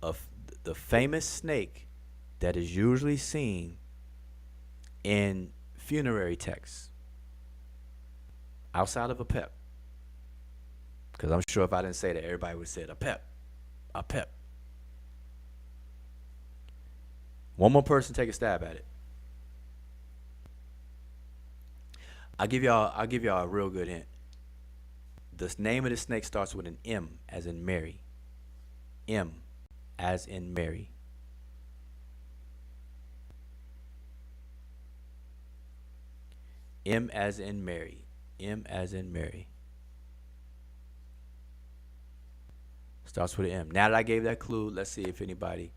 Of the famous snake that is usually seen in funerary texts outside of a pep. Because I'm sure if I didn't say that, everybody would say it. A pep. One more person take a stab at it. I'll give y'all a real good hint. The name of the snake starts with an M as in Mary. M as in Mary. M as in Mary. M as in Mary. Starts with an M. Now that I gave that clue, let's see if anybody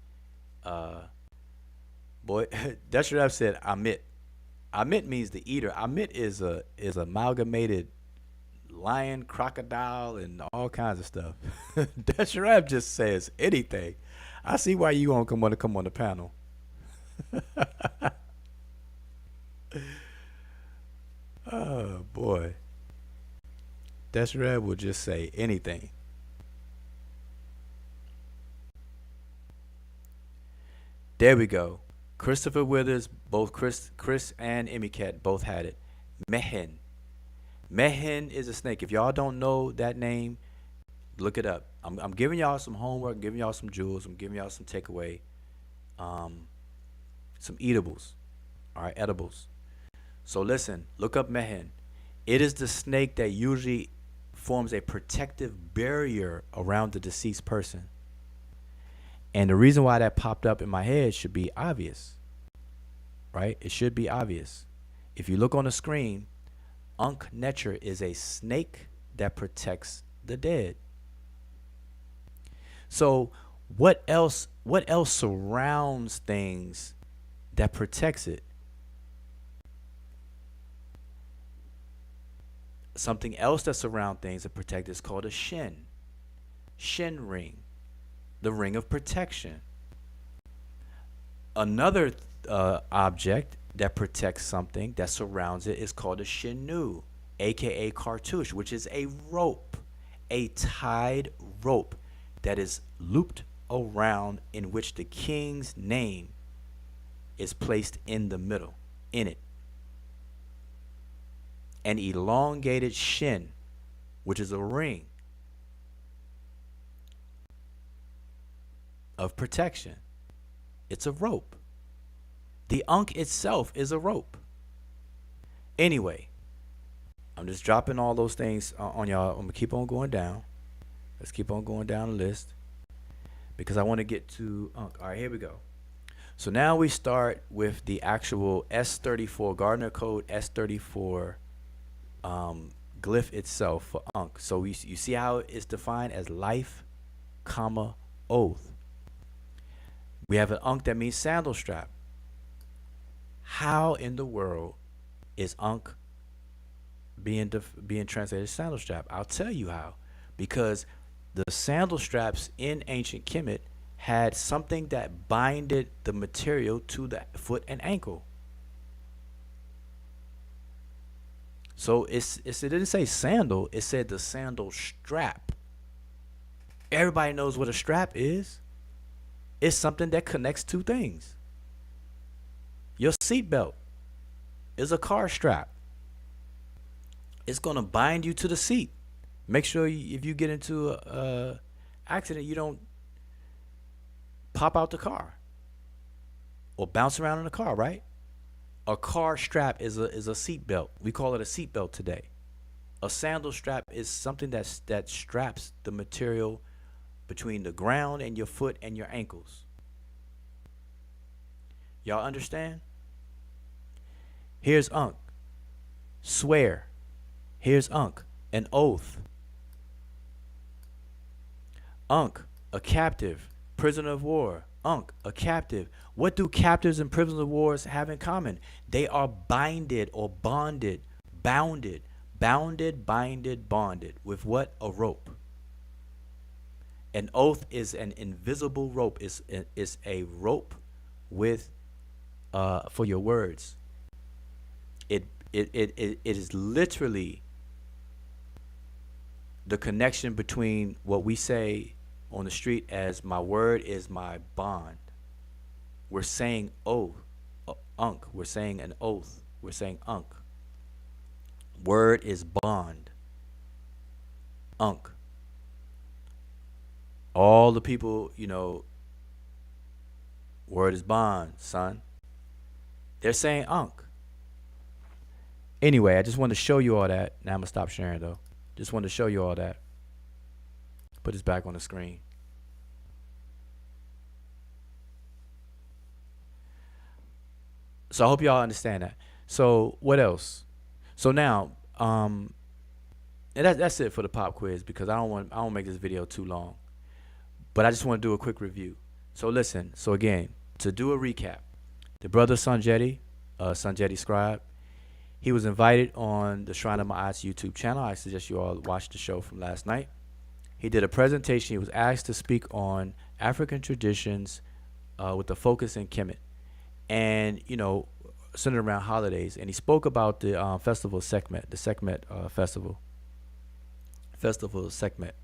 boy that's what I've said. Amit. Amit means the eater. Amit is amalgamated lion, crocodile, and all kinds of stuff. Desharab just says anything. I see why you won't want to come on the panel. Oh boy. Desharab will just say anything. There we go. Christopher Withers, both Chris and Emicat both had it. Mehen. Mehen is a snake. If y'all don't know that name, look it up. I'm giving y'all some homework, I'm giving y'all some jewels, I'm giving y'all some takeaway, some eatables, all right, edibles. So listen, look up Mehen. It is the snake that usually forms a protective barrier around the deceased person. And the reason why that popped up in my head should be obvious, right? It should be obvious. If you look on the screen, Unk Netcher is a snake that protects the dead. So what else surrounds things that protects it? Something else that's around things that protect is called a shin ring, the ring of protection. Another object that protects something that surrounds it is called a shinu, aka cartouche, which is a rope, a tied rope that is looped around, in which the king's name is placed in the middle, in it. An elongated shin, which is a ring of protection. It's a rope. The Ankh itself is a rope. Anyway, I'm just dropping all those things on y'all. I'm going to keep on going down. Let's keep on going down the list because I want to get to Ankh. All right, here we go. So now we start with the actual S34, Gardner Code S34 glyph itself for Ankh. So you see how it's defined as life, comma, oath. We have an Ankh that means sandal strap. How in the world is Ankh being translated sandal strap? I'll tell you how. Because the sandal straps in ancient Kemet had something that binded the material to the foot and ankle. So it didn't say sandal, it said the sandal strap. Everybody knows what a strap is. It's something that connects two things. Your seatbelt is a car strap. It's going to bind you to the seat. Make sure if you get into a accident, you don't pop out the car or bounce around in the car, right? A car strap is a seat belt. We call it a seat belt today. A sandal strap is something that straps the material between the ground and your foot and your ankles. Y'all understand? Here's Ankh. Swear. Here's Ankh. An oath. Ankh, a captive, prisoner of war. Ankh, a captive. What do captives and prisoners of war have in common? They are binded or bonded, bounded, bonded. With what? A rope. An oath is an invisible rope. Is a rope with for your words. It is literally the connection between what we say on the street as my word is my bond. We're saying oath, Ankh. We're saying an oath. We're saying Ankh. Word is bond. Ankh. All the people, word is bond, son. They're saying Ankh. Anyway, I just wanted to show you all that. Now I'm going to stop sharing, though. Just wanted to show you all that. Put this back on the screen. So I hope y'all understand that. So what else? So now, and that's it for the pop quiz because I don't want make this video too long. But I just want to do a quick review. So listen. So again, to do a recap, the brother Sanjeti Scribe, he was invited on the Shrine of Ma'at's YouTube channel. I suggest you all watch the show from last night. He did a presentation. He was asked to speak on African traditions with a focus in Kemet, and centered around holidays. And he spoke about the festival of Sekhmet, the Sekhmet festival of Sekhmet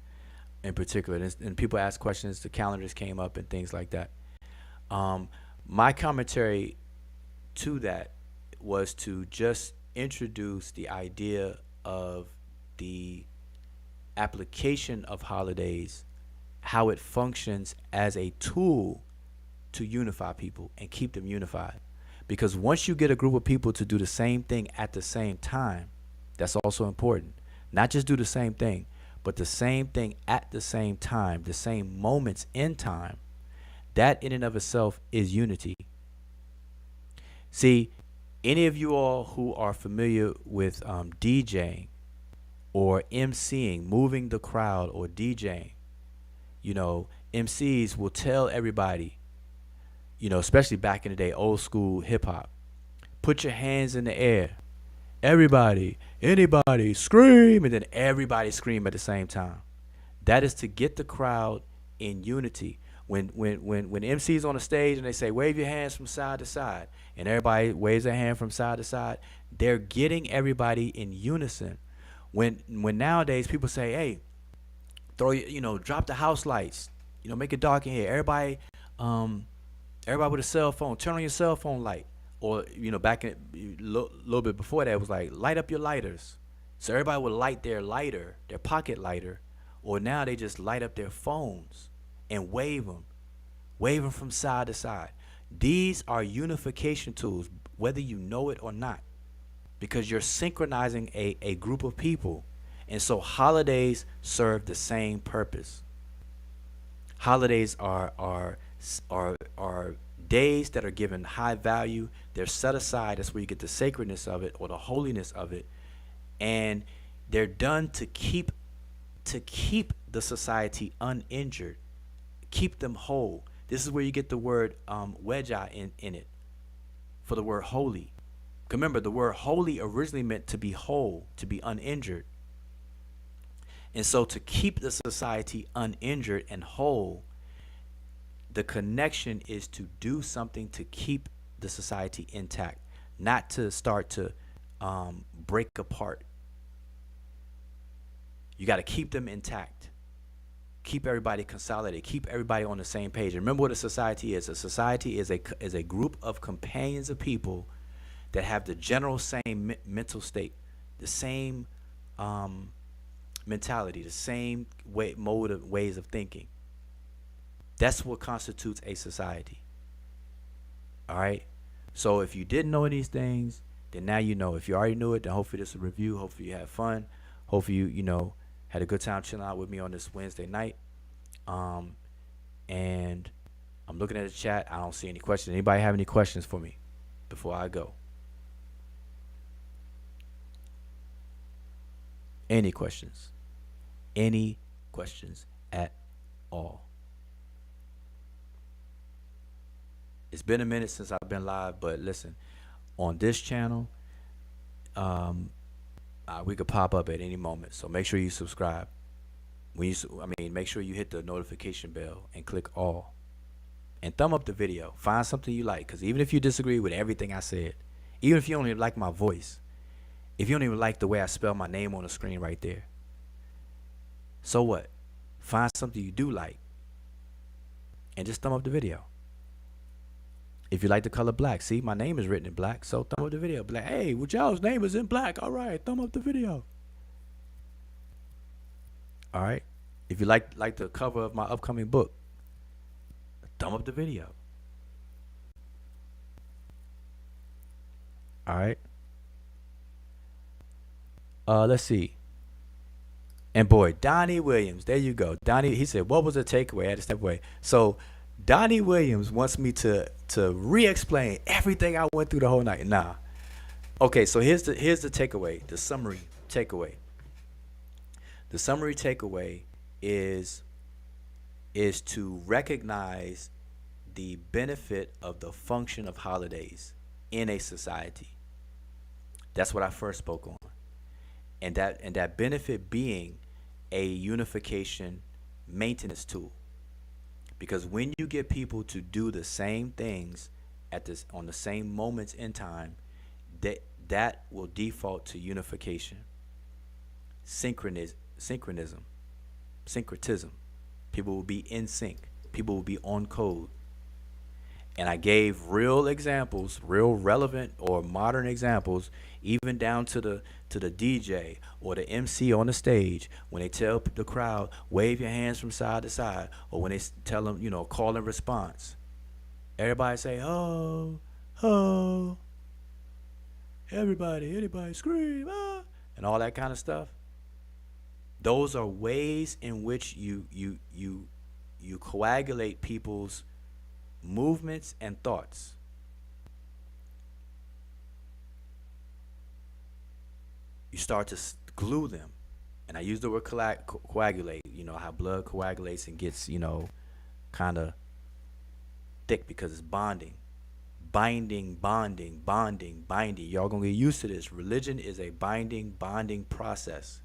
in particular. And people asked questions. The calendars came up and things like that. My commentary to that was to just introduce the idea of the application of holidays, how it functions as a tool to unify people and keep them unified. Because once you get a group of people to do the same thing at the same time, that's also important. Not just do the same thing, but the same thing at the same time, the same moments in time. That in and of itself is unity. See, any of you all who are familiar with DJing or MCing, moving the crowd or DJing, MCs will tell everybody, especially back in the day, old school hip hop, put your hands in the air everybody, anybody, scream, and then everybody scream at the same time. That is to get the crowd in unity. When MC's on the stage and they say wave your hands from side to side, and everybody waves their hand from side to side, they're getting everybody in unison. When nowadays people say, hey, drop the house lights, make it dark in here. Everybody with a cell phone, turn on your cell phone light. Or back in little bit before that, it was like light up your lighters. So everybody would light their lighter, their pocket lighter, or now they just light up their phones and wave them from side to side. These are unification tools, whether you know it or not, because you're synchronizing a group of people. And so holidays serve the same purpose. Holidays are days that are given high value. They're set aside. That's where you get the sacredness of it or the holiness of it. And they're done to keep the society uninjured, keep them whole. This is where you get the word wedja in it for the word holy. Remember, the word holy originally meant to be whole, to be uninjured. And so to keep the society uninjured and whole, the connection is to do something to keep the society intact, not to start to break apart. You got to keep them intact. Keep everybody consolidated. Keep everybody on the same page. And remember what a society is. A society is a group of companions of people that have the general same mental state, the same mentality, the same mode of ways of thinking. That's what constitutes a society. All right. So if you didn't know these things, then now you know. If you already knew it, then hopefully this is a review. Hopefully you had fun. Hopefully you had a good time chilling out with me on this Wednesday night. And I'm looking at the chat. I don't see any questions. Anybody have any questions for me before I go? Any questions? Any questions at all? It's been a minute since I've been live, but listen, on this channel, we could pop up at any moment. So make sure you subscribe. Make sure you hit the notification bell and click all. And thumb up the video. Find something you like, because even if you disagree with everything I said, even if you don't even like my voice, if you don't even like the way I spell my name on the screen right there, so what? Find something you do like and just thumb up the video. If you like the color black, see, my name is written in black, so thumb up the video. Be like, hey, y'all's name is in black. All right, thumb up the video. All right. If you like the cover of my upcoming book, thumb up the video. All right. Let's see. And boy, Donnie Williams, there you go. Donnie, he said, what was the takeaway? I had to step away. So Donnie Williams wants me to re-explain everything I went through the whole night. Nah. Okay, so here's the takeaway, the summary takeaway. The summary takeaway is to recognize the benefit of the function of holidays in a society. That's what I first spoke on. And that benefit being a unification maintenance tool. Because when you get people to do the same things on the same moments in time, that will default to unification. Syncretism. People will be in sync. People will be on code. And I gave real examples, real relevant or modern examples, even down to the DJ or the MC on the stage when they tell the crowd, wave your hands from side to side, or when they tell them, call and response. Everybody say, oh, oh. Everybody scream, ah, and all that kind of stuff. Those are ways in which you coagulate people's movements and thoughts. You start to glue them. And I use the word coagulate, how blood coagulates and gets, kind of thick because it's bonding. binding, bonding. Y'all gonna get used to this. Religion is a binding, bonding process.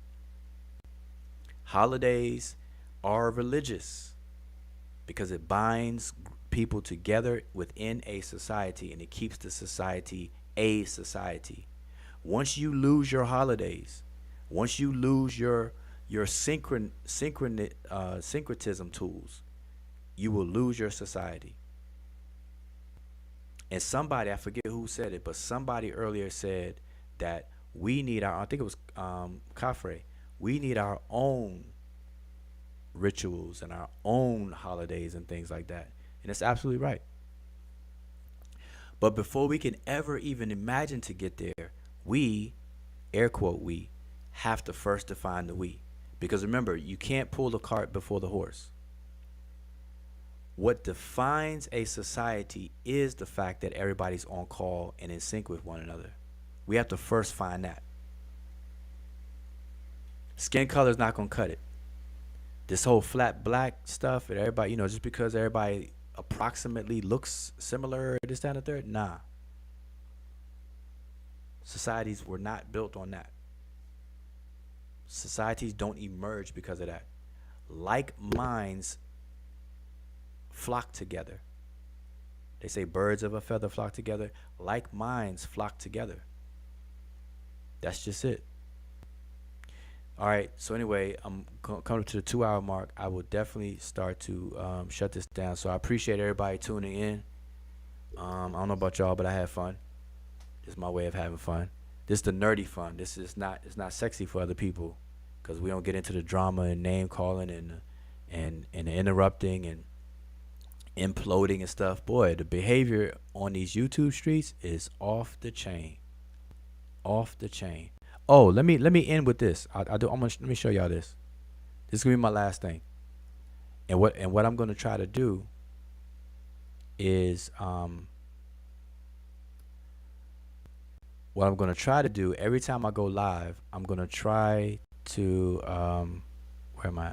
Holidays are religious because it binds people together within a society, and it keeps the society a society. Once you lose your holidays, once you lose your syncretism tools, you will lose your society. And somebody, I forget who said it, but somebody earlier said that we need our, I think it was Kafre, we need our own rituals and our own holidays and things like that. And it's absolutely right. But before we can ever even imagine to get there, we, air quote, we, have to first define the we. Because remember, you can't pull the cart before the horse. What defines a society is the fact that everybody's on call and in sync with one another. We have to first find that. Skin color is not going to cut it. This whole flat black stuff and everybody, just because everybody approximately looks similar, this, that, and the third, nah. Societies were not built on that. Societies don't emerge because of that. Like minds flock together. They say birds of a feather flock together. Like minds flock together. That's just it. All right. So anyway, I'm coming to the 2-hour mark. I will definitely start to shut this down. So I appreciate everybody tuning in. I don't know about y'all, but I had fun. This is my way of having fun. This is the nerdy fun. This is not. It's not sexy for other people, because we don't get into the drama and name calling and interrupting and imploding and stuff. Boy, the behavior on these YouTube streets is off the chain. Off the chain. Oh, let me end with this. Let me show y'all this. This is gonna be my last thing. And what I'm gonna try to do is what I'm gonna try to do every time I go live. I'm gonna try to where am I?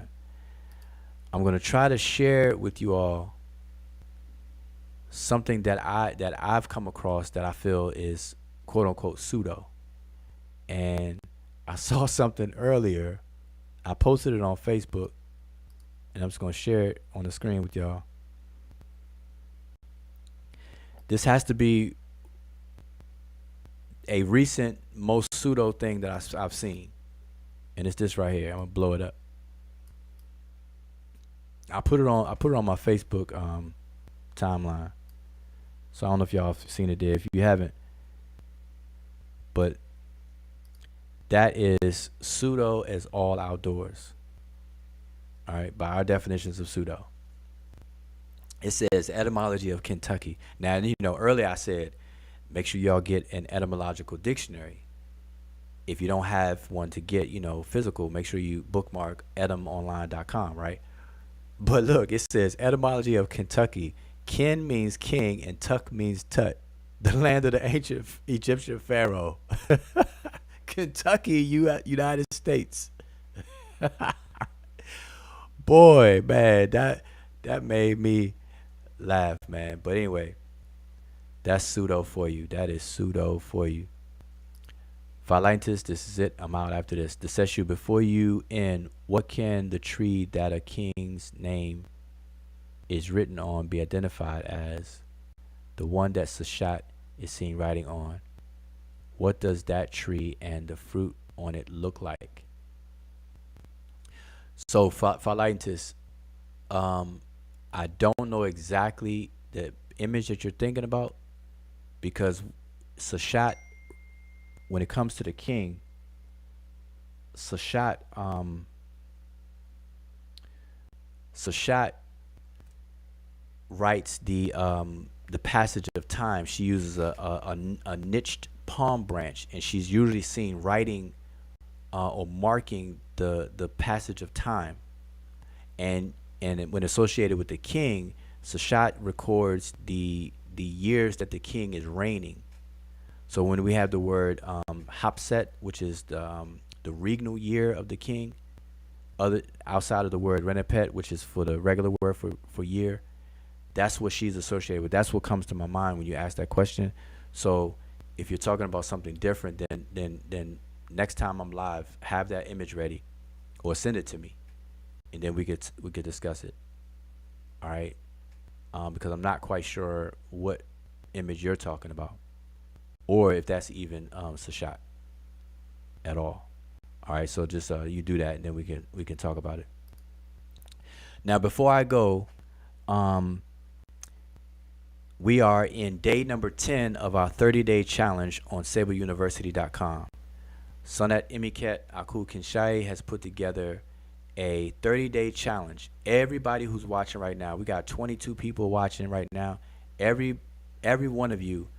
I'm gonna try to share with you all something that I've come across that I feel is quote unquote pseudo. And I saw something earlier. I posted it on Facebook, and I'm just gonna share it on the screen with y'all. This has to be a recent most pseudo thing that I've seen, and it's this right here. I'm gonna blow it up. I put it on my Facebook timeline. So I don't know if y'all have seen it there. If you haven't, but that is pseudo as all outdoors. All right, by our definitions of pseudo. It says etymology of Kentucky. Now, earlier I said make sure y'all get an etymological dictionary. If you don't have one to get, physical, make sure you bookmark etymonline.com, right? But look, it says etymology of Kentucky. Ken means king and Tuck means Tut, the land of the ancient Egyptian pharaoh. Kentucky, United States. Boy, man, that made me laugh, man. But anyway, that's pseudo for you. That is pseudo for you. Phalantis, this is it. I'm out after this. The Sesh, before you end, what can the tree that a king's name is written on be identified as? The one that Seshat is seen writing on. What does that tree and the fruit on it look like? So Phalantis, I don't know exactly the image that you're thinking about, because Seshat, when it comes to the king, Seshat writes the passage of time. She uses a niched palm branch, and she's usually seen writing or marking the passage of time. And when associated with the king, Seshat records the years that the king is reigning. So when we have the word Hapset, which is the regnal year of the king, outside of the word Renepet, which is for the regular word for year, that's what she's associated with. That's what comes to my mind when you ask that question. So if you're talking about something different, then next time I'm live, have that image ready, or send it to me, and then we could discuss it. All right, because I'm not quite sure what image you're talking about, or if that's even Sashat at all. All right, so just you do that, and then we can talk about it. Now, before I go, we are in day number 10 of our 30-day challenge on sableuniversity.com. Sonat Imiket Aku Kinshai has put together a 30-day challenge. Everybody who's watching right now, we got 22 people watching right now. Every one of you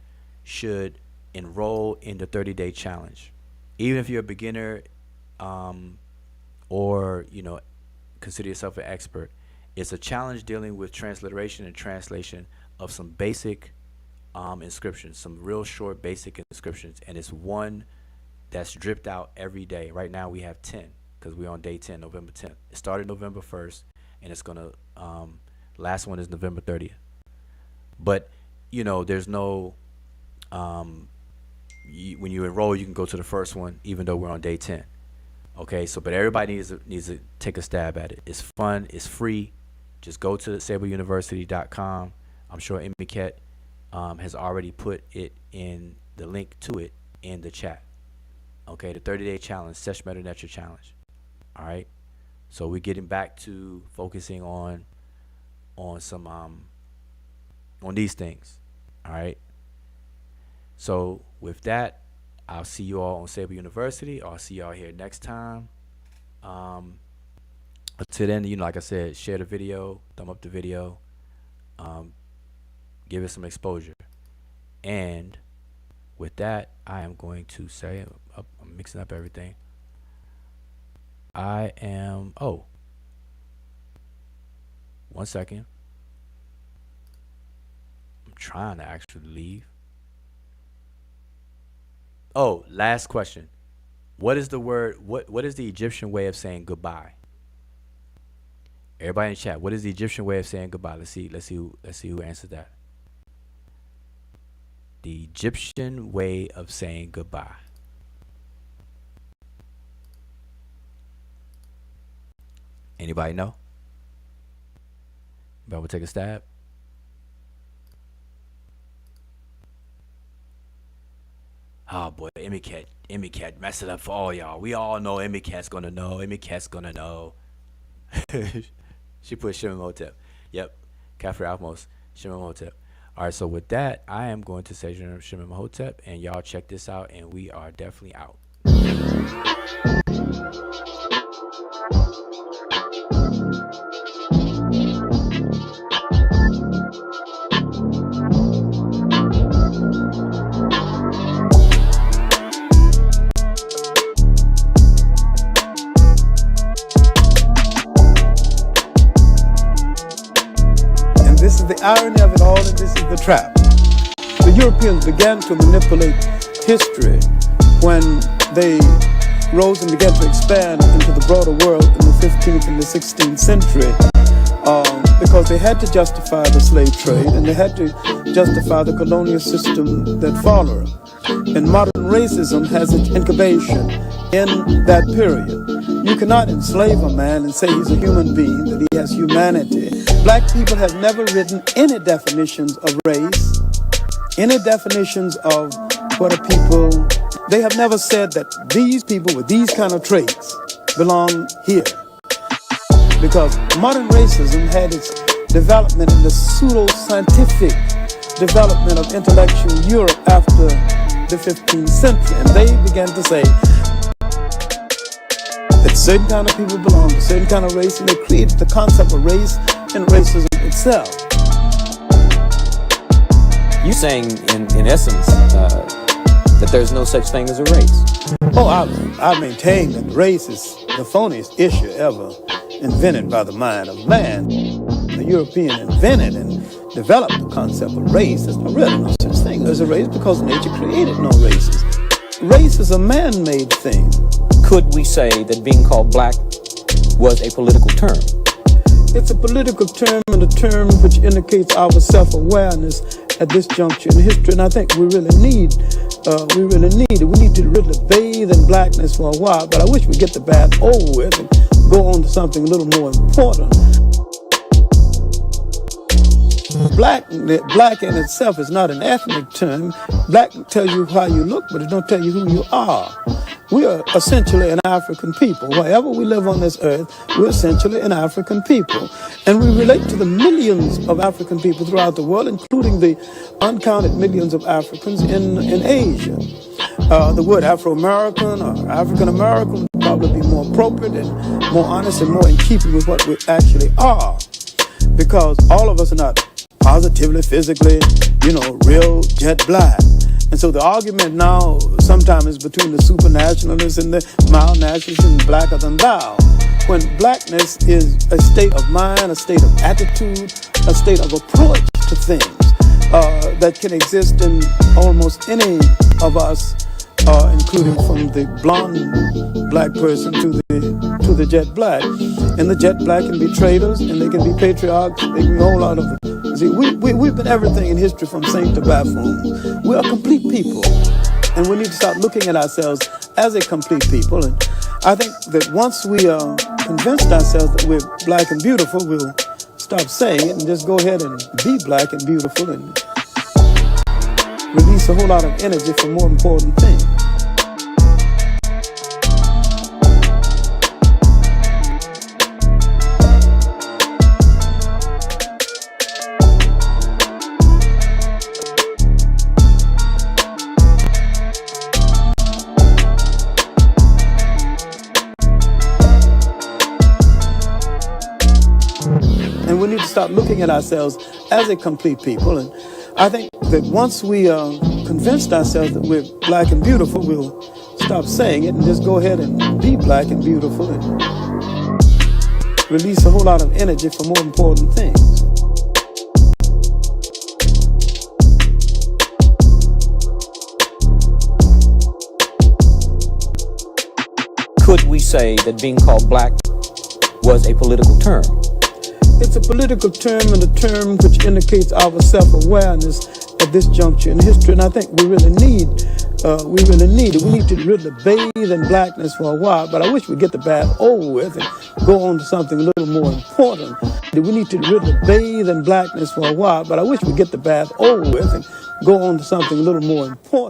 should enroll in the 30-day challenge. Even if you're a beginner, or consider yourself an expert. It's a challenge dealing with transliteration and translation of some basic inscriptions, some real short basic inscriptions, and it's one that's dripped out every day. Right now we have 10 because we're on day 10, November 10th. It started November 1st, and it's gonna last one is November 30th. But there's no when you enroll, you can go to the first one, even though we're on day 10. Okay, so but everybody needs to take a stab at it. It's fun. It's free. Just go to sableuniversity.com. I'm sure Imiket has already put it in the link to it in the chat. Okay, the 30-day challenge, Sesh Meta Netcher challenge. All right, so we're getting back to focusing on some on these things. All right. So with that, I'll see you all on Sable University. I'll see y'all here next time. Until then, like I said, share the video, thumb up the video, give it some exposure. And with that, I am going to say, I'm mixing up everything. One second. I'm trying to actually leave. Oh, last question. What is the word? What is the Egyptian way of saying goodbye? Everybody in the chat, what is the Egyptian way of saying goodbye? Let's see who answered that. The Egyptian way of saying goodbye. Anybody know? Anybody will take a stab? Oh boy, Imiket messed it up for all y'all. We all know Imiket's gonna know. Imiket's gonna know. She put Shimon Hotep. Yep, Kafir Almos, Shimon Hotep. All right, so with that, I am going to say Shimon Hotep, and y'all check this out, and we are definitely out. This is the irony of it all, and this is the trap. The Europeans began to manipulate history when they rose and began to expand into the broader world in the 15th and the 16th century because they had to justify the slave trade and they had to justify the colonial system that followed. And modern racism has its incubation in that period. You cannot enslave a man and say he's a human being, that he has humanity. Black people have never written any definitions of race, any definitions of what a people. They have never said that these people with these kind of traits belong here. Because modern racism had its development in the pseudo-scientific development of intellectual Europe after the 15th century. And they began to say that certain kind of people belong to certain kind of race, and they created the concept of race and racism itself. You saying, in essence, that there's no such thing as a race? Oh, I maintain that race is the phoniest issue ever invented by the mind of man. The European invented and developed the concept of race. There's really no such thing as a race because nature created no races. Race is a man-made thing. Could we say that being called black was a political term? It's a political term and a term which indicates our self-awareness at this juncture in history, and I think we really need it. We need to really bathe in blackness for a while, but I wish we'd get the bath over with and go on to something a little more important. Black in itself is not an ethnic term. Black tells you how you look, but it don't tell you who you are. We are essentially an African people. Wherever we live on this earth, we're essentially an African people. And we relate to the millions of African people throughout the world, including the uncounted millions of Africans in Asia. The word Afro-American or African-American would probably be more appropriate and more honest and more in keeping with what we actually are. Because all of us are not positively, physically, real jet black. And so the argument now sometimes is between the supernationalists and the mild nationalists and blacker than thou. When blackness is a state of mind, a state of attitude, a state of approach to things that can exist in almost any of us, including from the blonde black person to the jet black. And the jet black can be traitors, and they can be patriarchs, they can be a whole lot of it. See, we've been everything in history from saint to buffoon. We are complete people, and we need to start looking at ourselves as a complete people. And I think that once we convinced ourselves that we're black and beautiful, we'll stop saying it and just go ahead and be black and beautiful and release a whole lot of energy for more important things. And we need to start looking at ourselves as a complete people. And I think that once we convinced ourselves that we're black and beautiful, we'll stop saying it and just go ahead and be black and beautiful and release a whole lot of energy for more important things. Could we say that being called black was a political term? It's a political term and a term which indicates our self-awareness at this juncture in history, and I think we really need it. We need to really bathe in blackness for a while, but I wish we'd get the bath over with and go on to something a little more important. We need to really bathe in blackness for a while, but I wish we'd get the bath over with and go on to something a little more important.